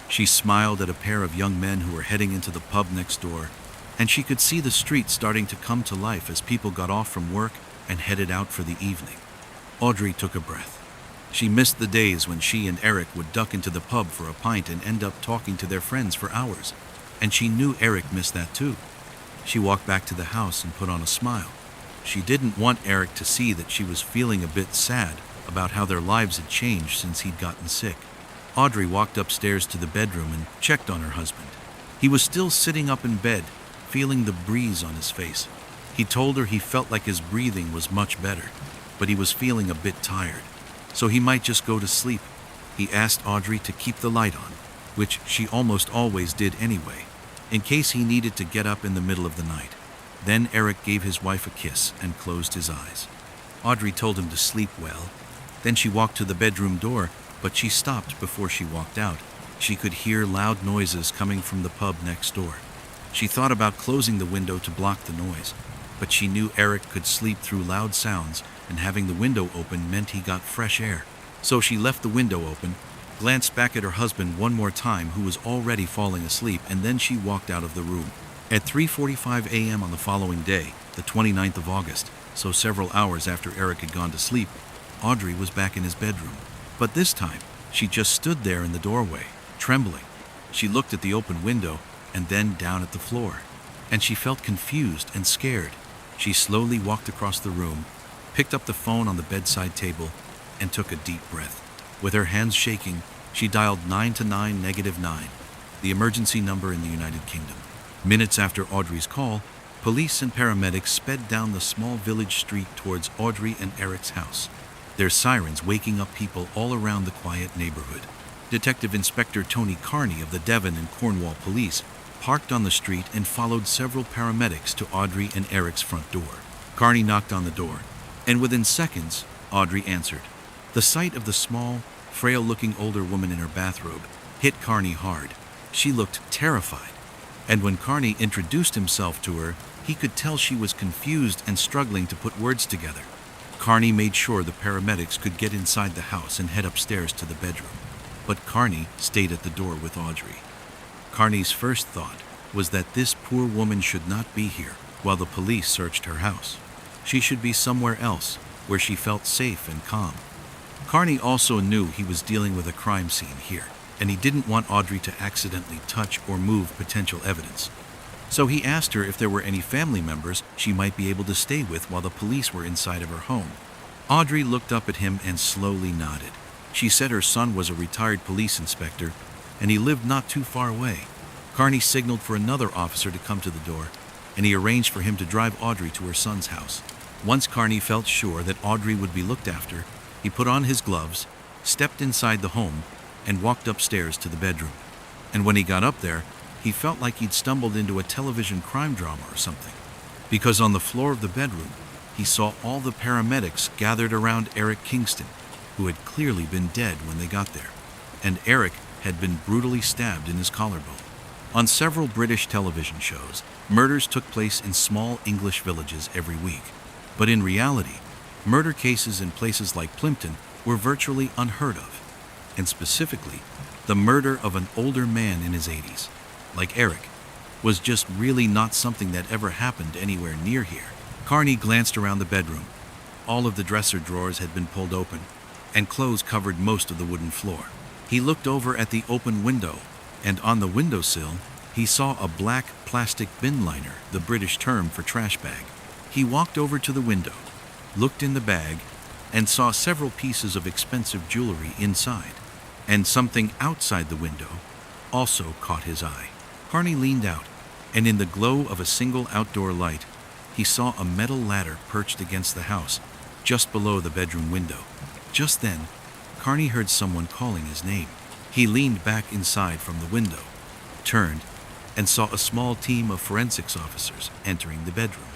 She smiled at a pair of young men who were heading into the pub next door, and she could see the street starting to come to life as people got off from work and headed out for the evening. Audrey took a breath. She missed the days when she and Eric would duck into the pub for a pint and end up talking to their friends for hours, and she knew Eric missed that too. She walked back to the house and put on a smile. She didn't want Eric to see that she was feeling a bit sad about how their lives had changed since he'd gotten sick. Audrey walked upstairs to the bedroom and checked on her husband. He was still sitting up in bed, feeling the breeze on his face. He told her he felt like his breathing was much better, but he was feeling a bit tired, so he might just go to sleep. He asked Audrey to keep the light on, which she almost always did anyway, in case he needed to get up in the middle of the night. Then Eric gave his wife a kiss and closed his eyes. Audrey told him to sleep well. Then she walked to the bedroom door, but she stopped before she walked out. She could hear loud noises coming from the pub next door. She thought about closing the window to block the noise, but she knew Eric could sleep through loud sounds, and having the window open meant he got fresh air. So she left the window open, glanced back at her husband one more time, who was already falling asleep, and then she walked out of the room. At 3:45 a.m. on the following day, the 29th of August, so several hours after Eric had gone to sleep, Audrey was back in his bedroom. But this time, she just stood there in the doorway, trembling. She looked at the open window and then down at the floor, and she felt confused and scared. She slowly walked across the room, picked up the phone on the bedside table, and took a deep breath. With her hands shaking, she dialed 929-9, the emergency number in the United Kingdom. Minutes after Audrey's call, police and paramedics sped down the small village street towards Audrey and Eric's house, their sirens waking up people all around the quiet neighborhood. Detective Inspector Tony Carney of the Devon and Cornwall Police parked on the street and followed several paramedics to Audrey and Eric's front door. Carney knocked on the door, and within seconds, Audrey answered. The sight of the small, frail-looking older woman in her bathrobe hit Carney hard. She looked terrified, and when Carney introduced himself to her, he could tell she was confused and struggling to put words together. Carney made sure the paramedics could get inside the house and head upstairs to the bedroom, but Carney stayed at the door with Audrey. Carney's first thought was that this poor woman should not be here while the police searched her house. She should be somewhere else, where she felt safe and calm. Carney also knew he was dealing with a crime scene here, and he didn't want Audrey to accidentally touch or move potential evidence. So he asked her if there were any family members she might be able to stay with while the police were inside of her home. Audrey looked up at him and slowly nodded. She said her son was a retired police inspector, and he lived not too far away. Carney signaled for another officer to come to the door, and he arranged for him to drive Audrey to her son's house. Once Carney felt sure that Audrey would be looked after, he put on his gloves, stepped inside the home, and walked upstairs to the bedroom. And when he got up there, he felt like he'd stumbled into a television crime drama or something, because on the floor of the bedroom, he saw all the paramedics gathered around Eric Kingston, who had clearly been dead when they got there, and Eric had been brutally stabbed in his collarbone. On several British television shows, murders took place in small English villages every week, but in reality, murder cases in places like Plimpton were virtually unheard of, and specifically, the murder of an older man in his 80s, like Eric, was just really not something that ever happened anywhere near here. Carney glanced around the bedroom. All of the dresser drawers had been pulled open, and clothes covered most of the wooden floor. He looked over at the open window, and on the windowsill, he saw a black plastic bin liner, the British term for trash bag. He walked over to the window, looked in the bag, and saw several pieces of expensive jewelry inside, and something outside the window also caught his eye. Carney leaned out, and in the glow of a single outdoor light, he saw a metal ladder perched against the house, just below the bedroom window. Just then, Carney heard someone calling his name. He leaned back inside from the window, turned, and saw a small team of forensics officers entering the bedroom.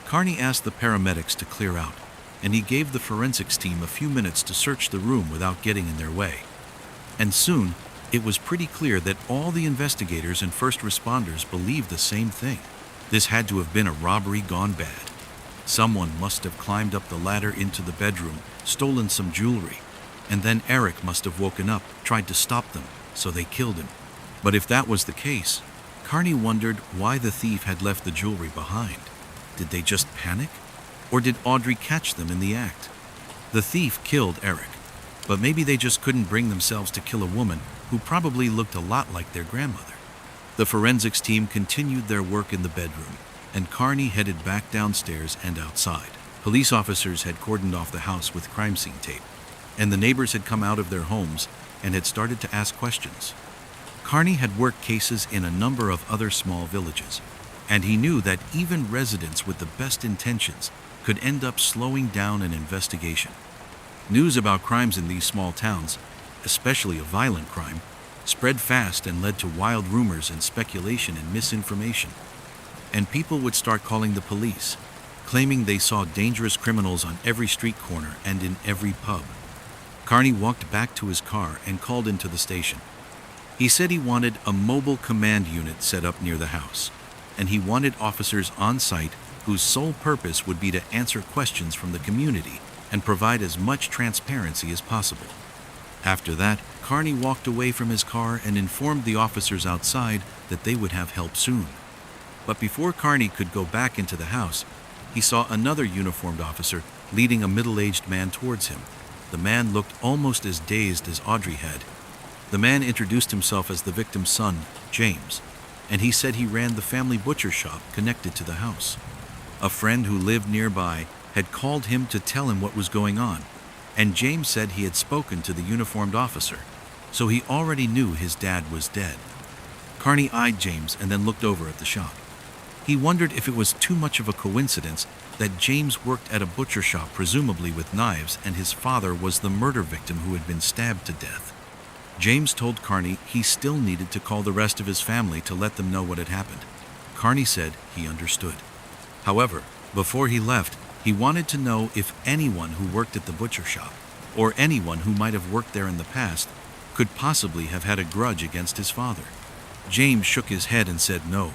Carney asked the paramedics to clear out, and he gave the forensics team a few minutes to search the room without getting in their way. And soon, it was pretty clear that all the investigators and first responders believed the same thing. This had to have been a robbery gone bad. Someone must have climbed up the ladder into the bedroom, stolen some jewelry, and then Eric must have woken up, tried to stop them, so they killed him. But if that was the case, Carney wondered why the thief had left the jewelry behind. Did they just panic? Or did Audrey catch them in the act? The thief killed Eric, but maybe they just couldn't bring themselves to kill a woman who probably looked a lot like their grandmother. The forensics team continued their work in the bedroom, and Carney headed back downstairs and outside. Police officers had cordoned off the house with crime scene tape, and the neighbors had come out of their homes and had started to ask questions. Carney had worked cases in a number of other small villages, and he knew that even residents with the best intentions could end up slowing down an investigation. News about crimes in these small towns, especially a violent crime, spread fast and led to wild rumors and speculation and misinformation. And people would start calling the police, claiming they saw dangerous criminals on every street corner and in every pub. Carney walked back to his car and called into the station. He said he wanted a mobile command unit set up near the house, and he wanted officers on site whose sole purpose would be to answer questions from the community and provide as much transparency as possible. After that, Carney walked away from his car and informed the officers outside that they would have help soon. But before Carney could go back into the house, he saw another uniformed officer leading a middle-aged man towards him. The man looked almost as dazed as Audrey had. The man introduced himself as the victim's son, James, and he said he ran the family butcher shop connected to the house. A friend who lived nearby had called him to tell him what was going on, and James said he had spoken to the uniformed officer, so he already knew his dad was dead. Carney eyed James and then looked over at the shop. He wondered if it was too much of a coincidence that James worked at a butcher shop, presumably with knives, and his father was the murder victim who had been stabbed to death. James told Carney he still needed to call the rest of his family to let them know what had happened. Carney said he understood. However, before he left, he wanted to know if anyone who worked at the butcher shop, or anyone who might have worked there in the past, could possibly have had a grudge against his father. James shook his head and said no.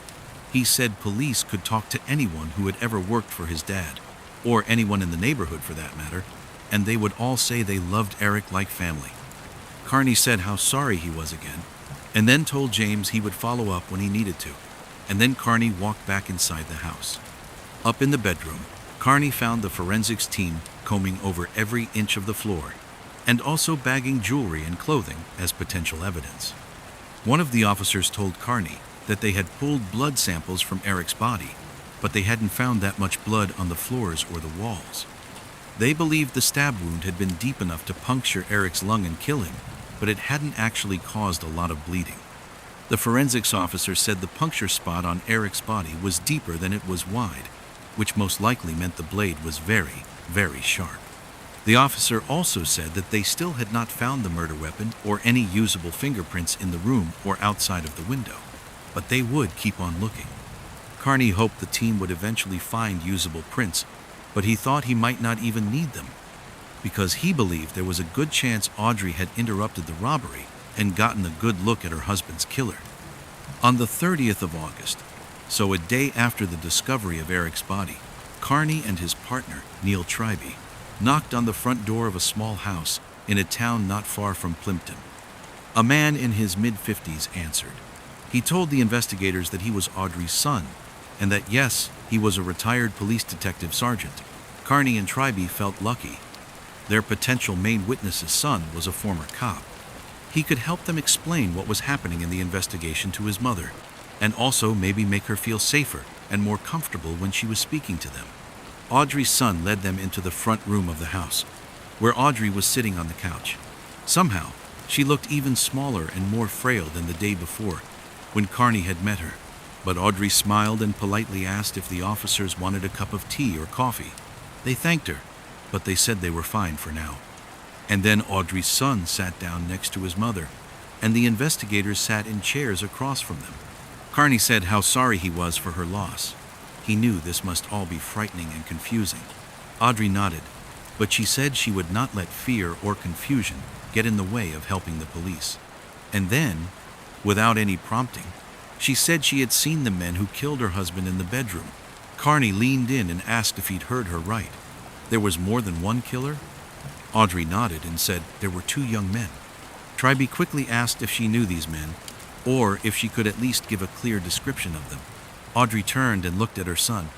He said police could talk to anyone who had ever worked for his dad, or anyone in the neighborhood for that matter, and they would all say they loved Eric like family. Carney said how sorry he was again, and then told James he would follow up when he needed to, and then Carney walked back inside the house. Up in the bedroom, Carney found the forensics team combing over every inch of the floor, and also bagging jewelry and clothing as potential evidence. One of the officers told Carney that they had pulled blood samples from Eric's body, but they hadn't found that much blood on the floors or the walls. They believed the stab wound had been deep enough to puncture Eric's lung and kill him, but it hadn't actually caused a lot of bleeding. The forensics officer said the puncture spot on Eric's body was deeper than it was wide, which most likely meant the blade was very, very sharp. The officer also said that they still had not found the murder weapon or any usable fingerprints in the room or outside of the window, but they would keep on looking. Carney hoped the team would eventually find usable prints, but he thought he might not even need them, because he believed there was a good chance Audrey had interrupted the robbery and gotten a good look at her husband's killer. On the 30th of August, so a day after the discovery of Eric's body, Carney and his partner, Neil Tryby, knocked on the front door of a small house in a town not far from Plimpton. A man in his mid-50s answered. He told the investigators that he was Audrey's son, and that yes, he was a retired police detective sergeant. Carney and Tryby felt lucky. Their potential main witness's son was a former cop. He could help them explain what was happening in the investigation to his mother, and also maybe make her feel safer and more comfortable when she was speaking to them. Audrey's son led them into the front room of the house, where Audrey was sitting on the couch. Somehow, she looked even smaller and more frail than the day before, when Carney had met her. But Audrey smiled and politely asked if the officers wanted a cup of tea or coffee. They thanked her, but they said they were fine for now. And then Audrey's son sat down next to his mother, and the investigators sat in chairs across from them. Carney said how sorry he was for her loss. He knew this must all be frightening and confusing. Audrey nodded, but she said she would not let fear or confusion get in the way of helping the police. And then, without any prompting, she said she had seen the men who killed her husband in the bedroom. Carney leaned in and asked if he'd heard her right. There was more than one killer? Audrey nodded and said there were 2 young men. Tryby quickly asked if she knew these men, or if she could at least give a clear description of them. Audrey turned and looked at her son,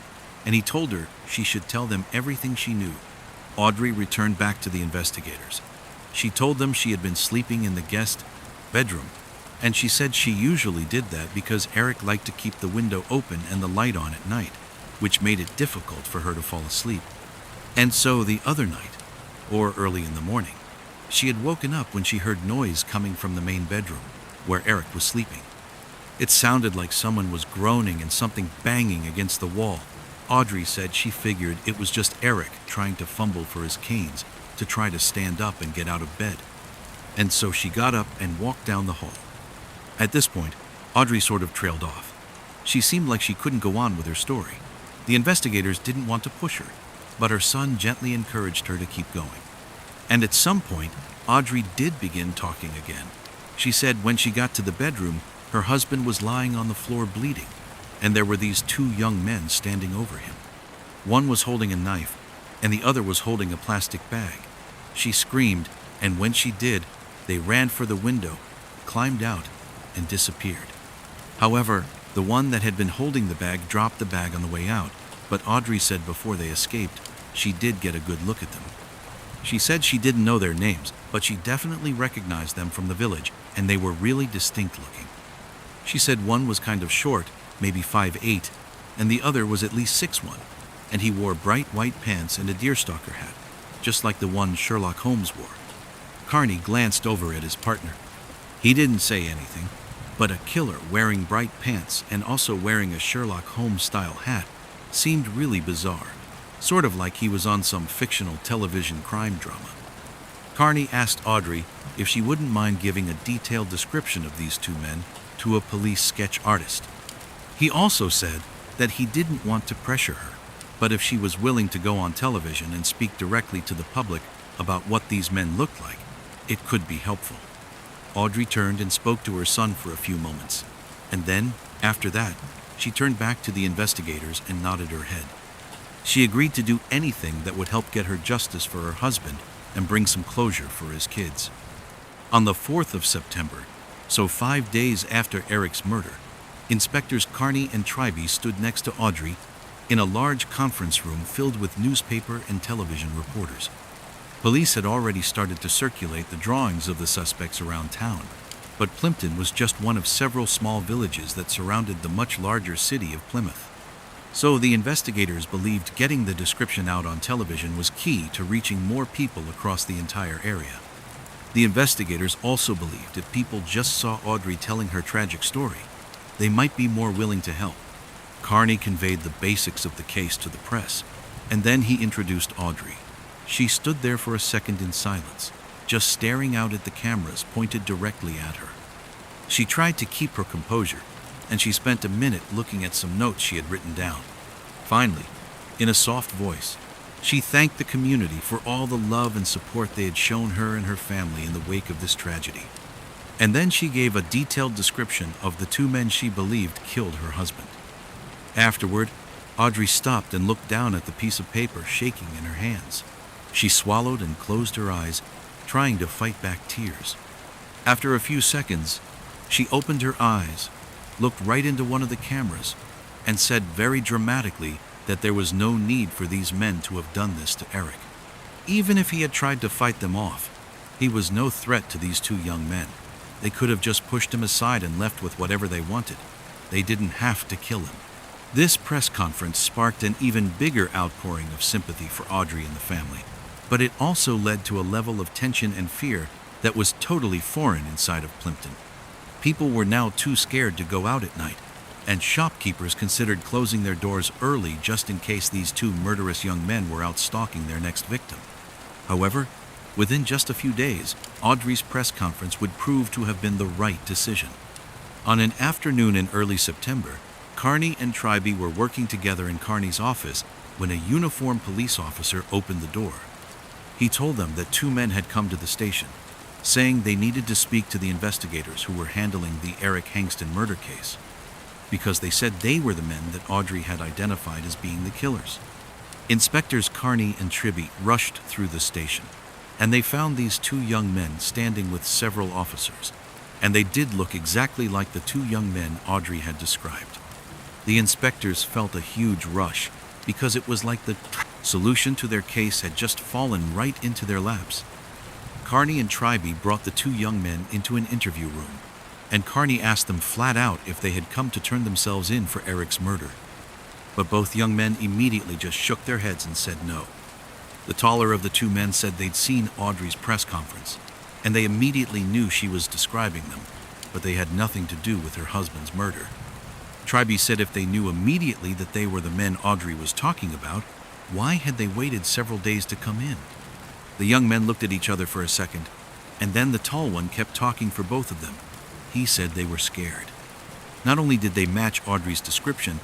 and he told her she should tell them everything she knew. Audrey returned back to the investigators. She told them she had been sleeping in the guest bedroom, and she said she usually did that because Eric liked to keep the window open and the light on at night, which made it difficult for her to fall asleep. And so the other night, or early in the morning, she had woken up when she heard noise coming from the main bedroom, where Eric was sleeping. It sounded like someone was groaning and something banging against the wall. Audrey said she figured it was just Eric trying to fumble for his canes to try to stand up and get out of bed. And so she got up and walked down the hall. At this point, Audrey sort of trailed off. She seemed like she couldn't go on with her story. The investigators didn't want to push her, but her son gently encouraged her to keep going. And at some point, Audrey did begin talking again. She said when she got to the bedroom, her husband was lying on the floor bleeding, and there were these two young men standing over him. One was holding a knife, and the other was holding a plastic bag. She screamed, and when she did, they ran for the window, climbed out, and disappeared. However, the one that had been holding the bag dropped the bag on the way out, but Audrey said before they escaped, she did get a good look at them. She said she didn't know their names, but she definitely recognized them from the village, and they were really distinct looking. She said one was kind of short, maybe 5'8", and the other was at least 6'1", and he wore bright white pants and a deerstalker hat, just like the one Sherlock Holmes wore. Carney glanced over at his partner. He didn't say anything, but a killer wearing bright pants and also wearing a Sherlock Holmes-style hat seemed really bizarre, sort of like he was on some fictional television crime drama. Carney asked Audrey if she wouldn't mind giving a detailed description of these two men to a police sketch artist. He also said that he didn't want to pressure her, but if she was willing to go on television and speak directly to the public about what these men looked like, it could be helpful. Audrey turned and spoke to her son for a few moments, and then, after that, she turned back to the investigators and nodded her head. She agreed to do anything that would help get her justice for her husband and bring some closure for his kids. On the 4th of September, so 5 days after Eric's murder, Inspectors Carney and Tryby stood next to Audrey in a large conference room filled with newspaper and television reporters. Police had already started to circulate the drawings of the suspects around town, but Plimpton was just one of several small villages that surrounded the much larger city of Plymouth. So the investigators believed getting the description out on television was key to reaching more people across the entire area. The investigators also believed if people just saw Audrey telling her tragic story, they might be more willing to help. Carney conveyed the basics of the case to the press, and then he introduced Audrey. She stood there for a second in silence, just staring out at the cameras pointed directly at her. She tried to keep her composure, and she spent a minute looking at some notes she had written down. Finally, in a soft voice, she thanked the community for all the love and support they had shown her and her family in the wake of this tragedy. And then she gave a detailed description of the two men she believed killed her husband. Afterward, Audrey stopped and looked down at the piece of paper shaking in her hands. She swallowed and closed her eyes, trying to fight back tears. After a few seconds, she opened her eyes, looked right into one of the cameras, and said very dramatically that there was no need for these men to have done this to Eric. Even if he had tried to fight them off, he was no threat to these two young men. They could have just pushed him aside and left with whatever they wanted. They didn't have to kill him. This press conference sparked an even bigger outpouring of sympathy for Audrey and the family, but it also led to a level of tension and fear that was totally foreign inside of Plimpton. People were now too scared to go out at night, and shopkeepers considered closing their doors early just in case these two murderous young men were out stalking their next victim. However, within just a few days, Audrey's press conference would prove to have been the right decision. On an afternoon in early September, Carney and Tryby were working together in Carney's office when a uniformed police officer opened the door. He told them that two men had come to the station, saying they needed to speak to the investigators who were handling the Eric Hangston murder case, because they said they were the men that Audrey had identified as being the killers. Inspectors Carney and Tryby rushed through the station, and they found these two young men standing with several officers. and they did look exactly like the two young men Audrey had described. The inspectors felt a huge rush because it was like the solution to their case had just fallen right into their laps. Carney and Tryby brought the two young men into an interview room, and Carney asked them flat out if they had come to turn themselves in for Eric's murder. But both young men immediately just shook their heads and said no. The taller of the two men said they'd seen Audrey's press conference, and they immediately knew she was describing them, but they had nothing to do with her husband's murder. Tryby said if they knew immediately that they were the men Audrey was talking about, why had they waited several days to come in? The young men looked at each other for a second, and then the tall one kept talking for both of them. He said they were scared. Not only did they match Audrey's description,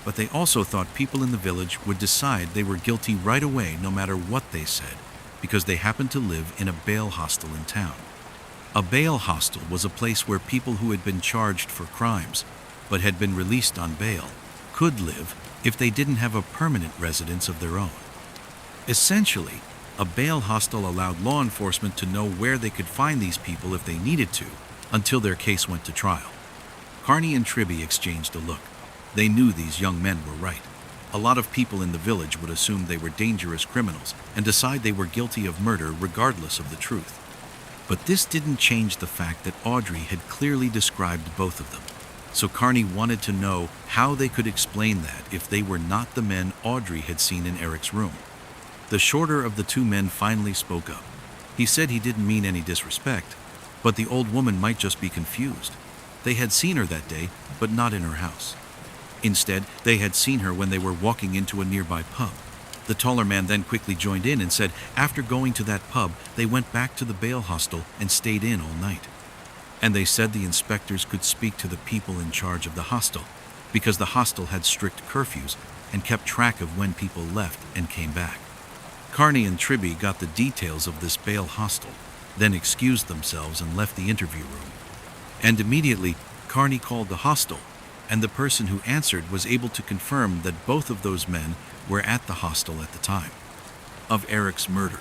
but they also thought people in the village would decide they were guilty right away no matter what they said, because they happened to live in a bail hostel in town. A bail hostel was a place where people who had been charged for crimes, but had been released on bail, could live if they didn't have a permanent residence of their own. Essentially, a bail hostel allowed law enforcement to know where they could find these people if they needed to, until their case went to trial. Carney and Tryby exchanged a look. They knew these young men were right. A lot of people in the village would assume they were dangerous criminals and decide they were guilty of murder regardless of the truth. But this didn't change the fact that Audrey had clearly described both of them. So Carney wanted to know how they could explain that if they were not the men Audrey had seen in Eric's room. The shorter of the two men finally spoke up. He said he didn't mean any disrespect, but the old woman might just be confused. They had seen her that day, but not in her house. Instead, they had seen her when they were walking into a nearby pub. The taller man then quickly joined in and said after going to that pub, they went back to the bail hostel and stayed in all night. And they said the inspectors could speak to the people in charge of the hostel, because the hostel had strict curfews and kept track of when people left and came back. Carney and Tryby got the details of this bail hostel, then excused themselves and left the interview room. And immediately, Carney called the hostel, and the person who answered was able to confirm that both of those men were at the hostel at the time of Eric's murder.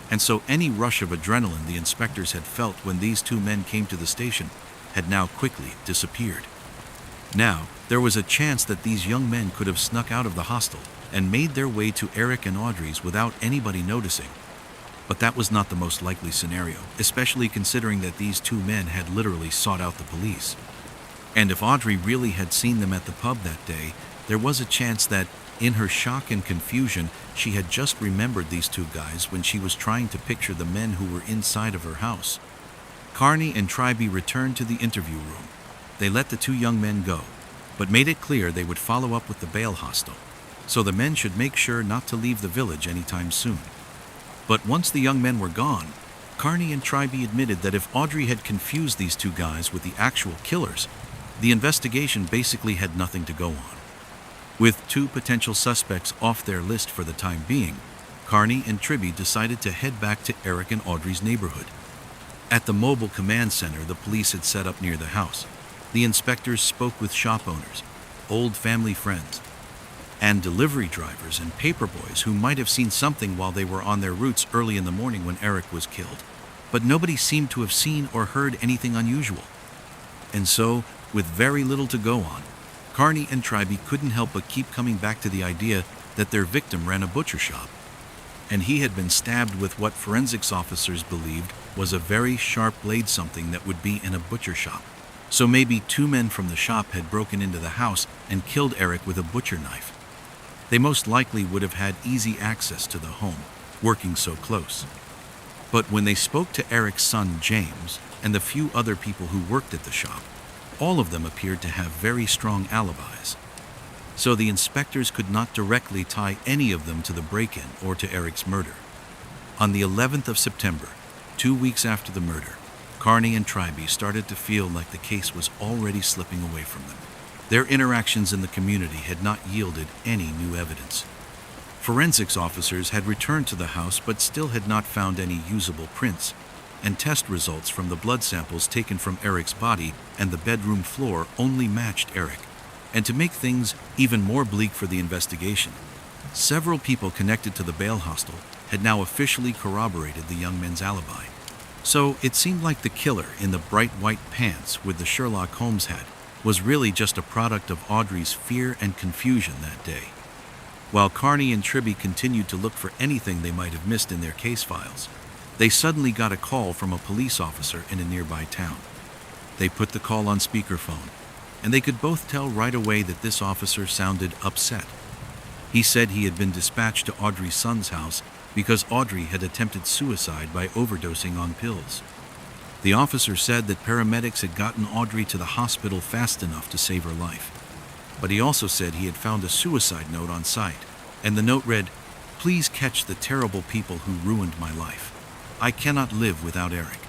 And so any rush of adrenaline the inspectors had felt when these two men came to the station had now quickly disappeared. Now, there was a chance that these young men could have snuck out of the hostel and made their way to Eric and Audrey's without anybody noticing. But that was not the most likely scenario, especially considering that these two men had literally sought out the police. And if Audrey really had seen them at the pub that day, there was a chance that, in her shock and confusion, she had just remembered these two guys when she was trying to picture the men who were inside of her house. Carney and Tryby returned to the interview room. They let the two young men go, but made it clear they would follow up with the bail hostel, so the men should make sure not to leave the village anytime soon. But once the young men were gone, Carney and Tryby admitted that if Audrey had confused these two guys with the actual killers, the investigation basically had nothing to go on. With two potential suspects off their list for the time being, Carney and Tryby decided to head back to Eric and Audrey's neighborhood. At the mobile command center the police had set up near the house, the inspectors spoke with shop owners, old family friends, and delivery drivers and paperboys who might have seen something while they were on their routes early in the morning when Eric was killed. But nobody seemed to have seen or heard anything unusual. And so, with very little to go on, Carney and Tryby couldn't help but keep coming back to the idea that their victim ran a butcher shop, and he had been stabbed with what forensics officers believed was a very sharp blade, something that would be in a butcher shop. So maybe two men from the shop had broken into the house and killed Eric with a butcher knife. They most likely would have had easy access to the home, working so close. But when they spoke to Eric's son James and the few other people who worked at the shop, all of them appeared to have very strong alibis. So the inspectors could not directly tie any of them to the break-in or to Eric's murder. On the 11th of September, 2 weeks after the murder, Carney and Tryby started to feel like the case was already slipping away from them. Their interactions in the community had not yielded any new evidence. Forensics officers had returned to the house but still had not found any usable prints, and test results from the blood samples taken from Eric's body and the bedroom floor only matched Eric. And to make things even more bleak for the investigation, several people connected to the bail hostel had now officially corroborated the young men's alibi. So it seemed like the killer in the bright white pants with the Sherlock Holmes hat was really just a product of Audrey's fear and confusion that day. While Carney and Tribby continued to look for anything they might have missed in their case files, they suddenly got a call from a police officer in a nearby town. They put the call on speakerphone, and they could both tell right away that this officer sounded upset. He said he had been dispatched to Audrey's son's house because Audrey had attempted suicide by overdosing on pills. The officer said that paramedics had gotten Audrey to the hospital fast enough to save her life. But he also said he had found a suicide note on site, and the note read, "Please catch the terrible people who ruined my life. I cannot live without Eric."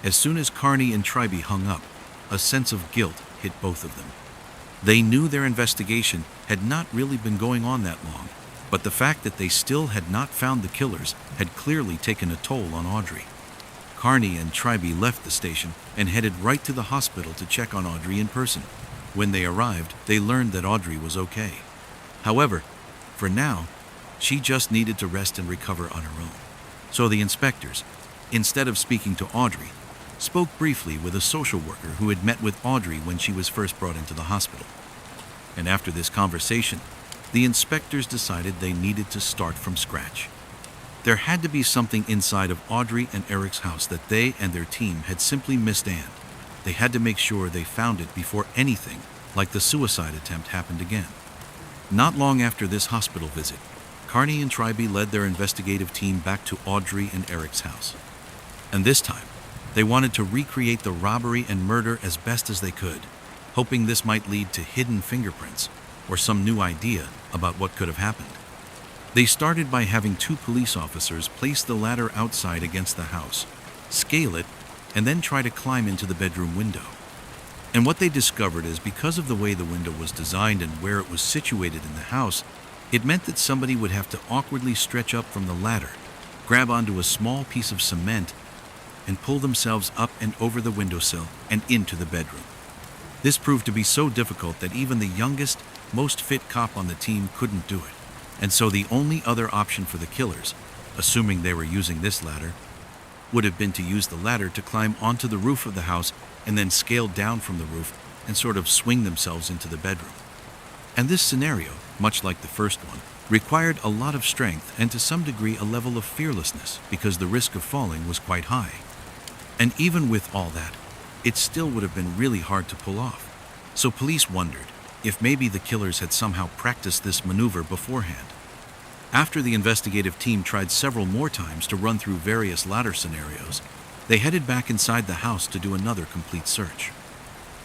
As soon as Carney and Tribby hung up, a sense of guilt hit both of them. They knew their investigation had not really been going on that long, but the fact that they still had not found the killers had clearly taken a toll on Audrey. Carney and Tribby left the station and headed right to the hospital to check on Audrey in person. When they arrived, they learned that Audrey was okay. However, for now, she just needed to rest and recover on her own. So the inspectors, instead of speaking to Audrey, spoke briefly with a social worker who had met with Audrey when she was first brought into the hospital. And after this conversation, the inspectors decided they needed to start from scratch. There had to be something inside of Audrey and Eric's house that they and their team had simply missed, and they had to make sure they found it before anything like the suicide attempt happened again. Not long after this hospital visit, Carney and Tribby led their investigative team back to Audrey and Eric's house. And this time, they wanted to recreate the robbery and murder as best as they could, hoping this might lead to hidden fingerprints or some new idea about what could have happened. They started by having 2 police officers place the ladder outside against the house, scale it, and then try to climb into the bedroom window. And what they discovered is because of the way the window was designed and where it was situated in the house, it meant that somebody would have to awkwardly stretch up from the ladder, grab onto a small piece of cement, and pull themselves up and over the windowsill and into the bedroom. This proved to be so difficult that even the youngest, most fit cop on the team couldn't do it. And so the only other option for the killers, assuming they were using this ladder, would have been to use the ladder to climb onto the roof of the house and then scale down from the roof and sort of swing themselves into the bedroom. And this scenario, much like the first one, required a lot of strength and to some degree a level of fearlessness because the risk of falling was quite high. And even with all that, it still would have been really hard to pull off. So police wondered if maybe the killers had somehow practiced this maneuver beforehand. After the investigative team tried several more times to run through various ladder scenarios, they headed back inside the house to do another complete search.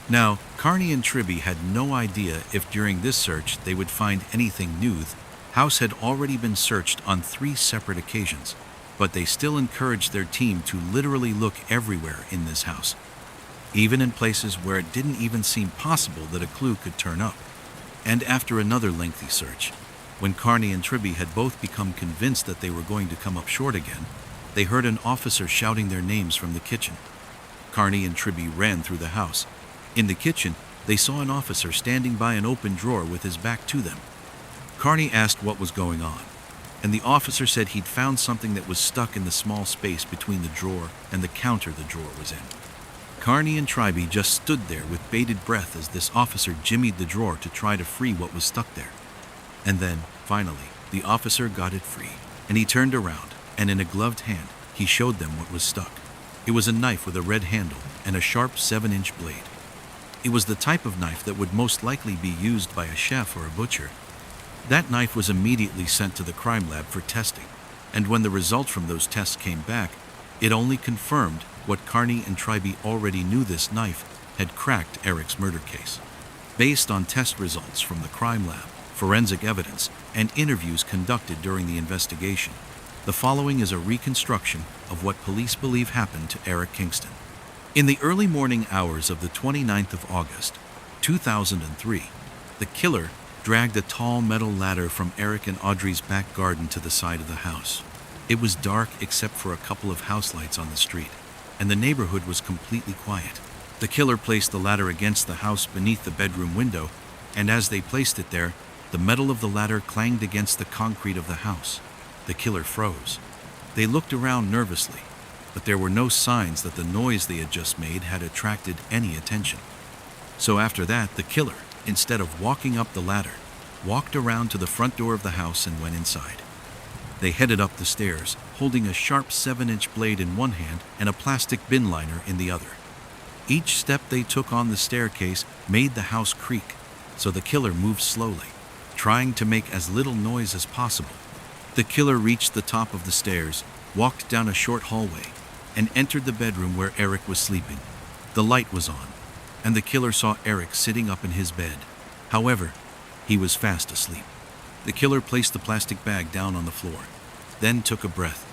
Now, Carney and Tribby had no idea if during this search they would find anything new. The house had already been searched on 3 separate occasions, but they still encouraged their team to literally look everywhere in this house, even in places where it didn't even seem possible that a clue could turn up. And after another lengthy search, when Carney and Tribby had both become convinced that they were going to come up short again, they heard an officer shouting their names from the kitchen. Carney and Tribby ran through the house. In the kitchen, they saw an officer standing by an open drawer with his back to them. Carney asked what was going on, and the officer said he'd found something that was stuck in the small space between the drawer and the counter the drawer was in. Carney and Tribby just stood there with bated breath as this officer jimmied the drawer to try to free what was stuck there. And then, finally, the officer got it free, and he turned around, and in a gloved hand, he showed them what was stuck. It was a knife with a red handle and a sharp 7-inch blade. It was the type of knife that would most likely be used by a chef or a butcher. That knife was immediately sent to the crime lab for testing, and when the results from those tests came back, it only confirmed what Carney and Tribby already knew: this knife had cracked Eric's murder case. Based on test results from the crime lab, forensic evidence, and interviews conducted during the investigation, the following is a reconstruction of what police believe happened to Eric Kingston. In the early morning hours of the 29th of August, 2003, the killer dragged a tall metal ladder from Eric and Audrey's back garden to the side of the house. It was dark except for a couple of house lights on the street, and the neighborhood was completely quiet. The killer placed the ladder against the house beneath the bedroom window, and as they placed it there, the metal of the ladder clanged against the concrete of the house. The killer froze. They looked around nervously, but there were no signs that the noise they had just made had attracted any attention. So after that, the killer, instead of walking up the ladder, walked around to the front door of the house and went inside. They headed up the stairs, holding a sharp 7-inch blade in one hand and a plastic bin liner in the other. Each step they took on the staircase made the house creak, so the killer moved slowly, trying to make as little noise as possible. The killer reached the top of the stairs, walked down a short hallway, and entered the bedroom where Eric was sleeping. The light was on, and the killer saw Eric sitting up in his bed. However, he was fast asleep. The killer placed the plastic bag down on the floor, then took a breath,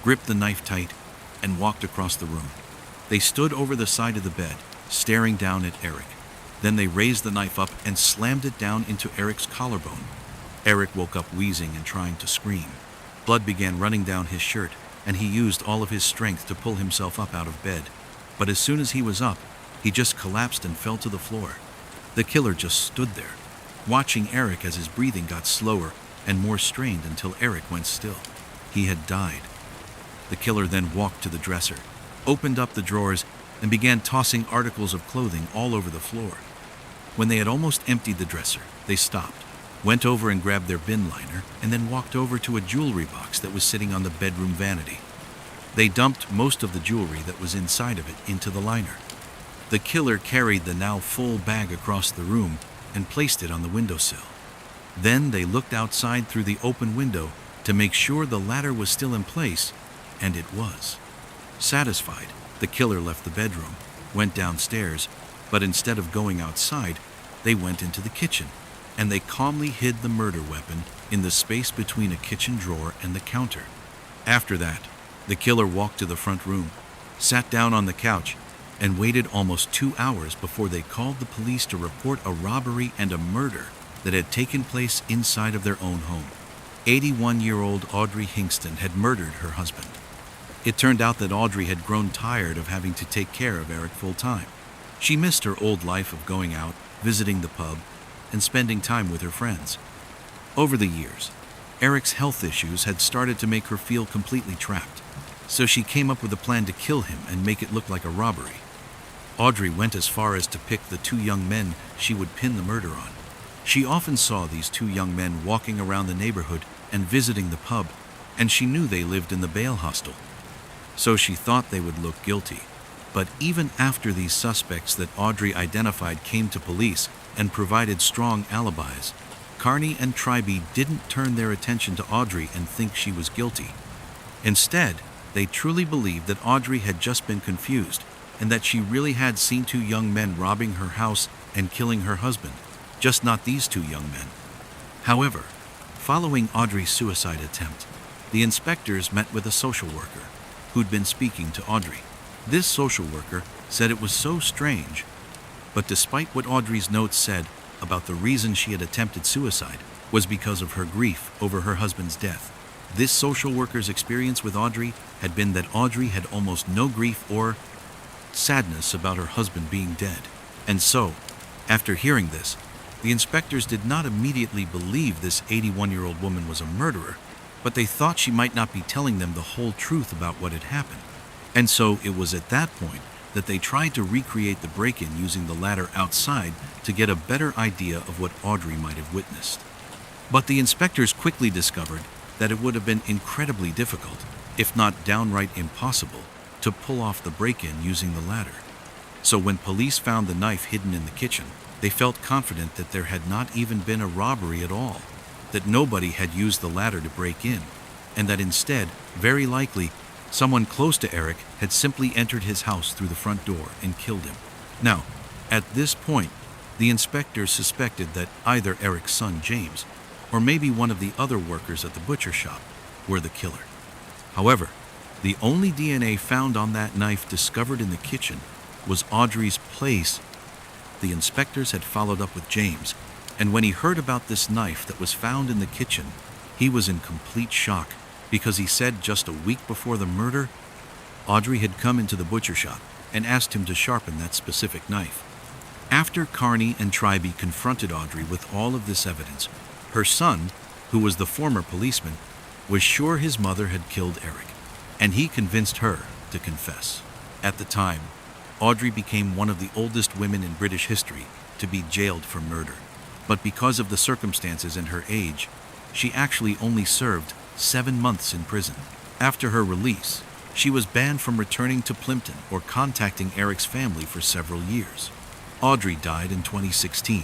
gripped the knife tight, and walked across the room. They stood over the side of the bed, staring down at Eric. Then they raised the knife up and slammed it down into Eric's collarbone. Eric woke up wheezing and trying to scream. Blood began running down his shirt, and he used all of his strength to pull himself up out of bed. But as soon as he was up, he just collapsed and fell to the floor. The killer just stood there, watching Eric as his breathing got slower and more strained until Eric went still. He had died. The killer then walked to the dresser, opened up the drawers, and began tossing articles of clothing all over the floor. When they had almost emptied the dresser, they stopped, went over and grabbed their bin liner, and then walked over to a jewelry box that was sitting on the bedroom vanity. They dumped most of the jewelry that was inside of it into the liner. The killer carried the now full bag across the room and placed it on the windowsill. Then they looked outside through the open window to make sure the ladder was still in place, and it was. Satisfied, the killer left the bedroom, went downstairs, but instead of going outside, they went into the kitchen, and they calmly hid the murder weapon in the space between a kitchen drawer and the counter. After that, the killer walked to the front room, sat down on the couch, and waited almost 2 hours before they called the police to report a robbery and a murder that had taken place inside of their own home. 81-year-old Audrey Hingston had murdered her husband. It turned out that Audrey had grown tired of having to take care of Eric full-time. She missed her old life of going out, visiting the pub, and spending time with her friends. Over the years, Eric's health issues had started to make her feel completely trapped, so she came up with a plan to kill him and make it look like a robbery. Audrey went as far as to pick the 2 young men she would pin the murder on. She often saw these 2 young men walking around the neighborhood and visiting the pub, and she knew they lived in the bail hostel. So she thought they would look guilty. But even after these suspects that Audrey identified came to police and provided strong alibis, Carney and Tryby didn't turn their attention to Audrey and think she was guilty. Instead, they truly believed that Audrey had just been confused and that she really had seen 2 young men robbing her house and killing her husband, just not these 2 young men. However, following Audrey's suicide attempt, the inspectors met with a social worker who'd been speaking to Audrey. This social worker said it was so strange, but despite what Audrey's notes said about the reason she had attempted suicide was because of her grief over her husband's death, this social worker's experience with Audrey had been that Audrey had almost no grief or sadness about her husband being dead. And so, after hearing this, the inspectors did not immediately believe this 81-year-old woman was a murderer, but they thought she might not be telling them the whole truth about what had happened. And so it was at that point that they tried to recreate the break-in using the ladder outside to get a better idea of what Audrey might have witnessed. But the inspectors quickly discovered that it would have been incredibly difficult, if not downright impossible, to pull off the break-in using the ladder. So when police found the knife hidden in the kitchen, they felt confident that there had not even been a robbery at all, that nobody had used the ladder to break in, and that instead, very likely, someone close to Eric had simply entered his house through the front door and killed him. Now, at this point, the inspectors suspected that either Eric's son James, or maybe one of the other workers at the butcher shop, were the killer. However, the only DNA found on that knife discovered in the kitchen was Audrey's place. The inspectors had followed up with James, and when he heard about this knife that was found in the kitchen, he was in complete shock because he said just a week before the murder, Audrey had come into the butcher shop and asked him to sharpen that specific knife. After Carney and Tryby confronted Audrey with all of this evidence, her son, who was the former policeman, was sure his mother had killed Eric, and he convinced her to confess. At the time, Audrey became one of the oldest women in British history to be jailed for murder. But because of the circumstances and her age, she actually only served 7 months in prison. After her release, she was banned from returning to Plimpton or contacting Eric's family for several years. Audrey died in 2016.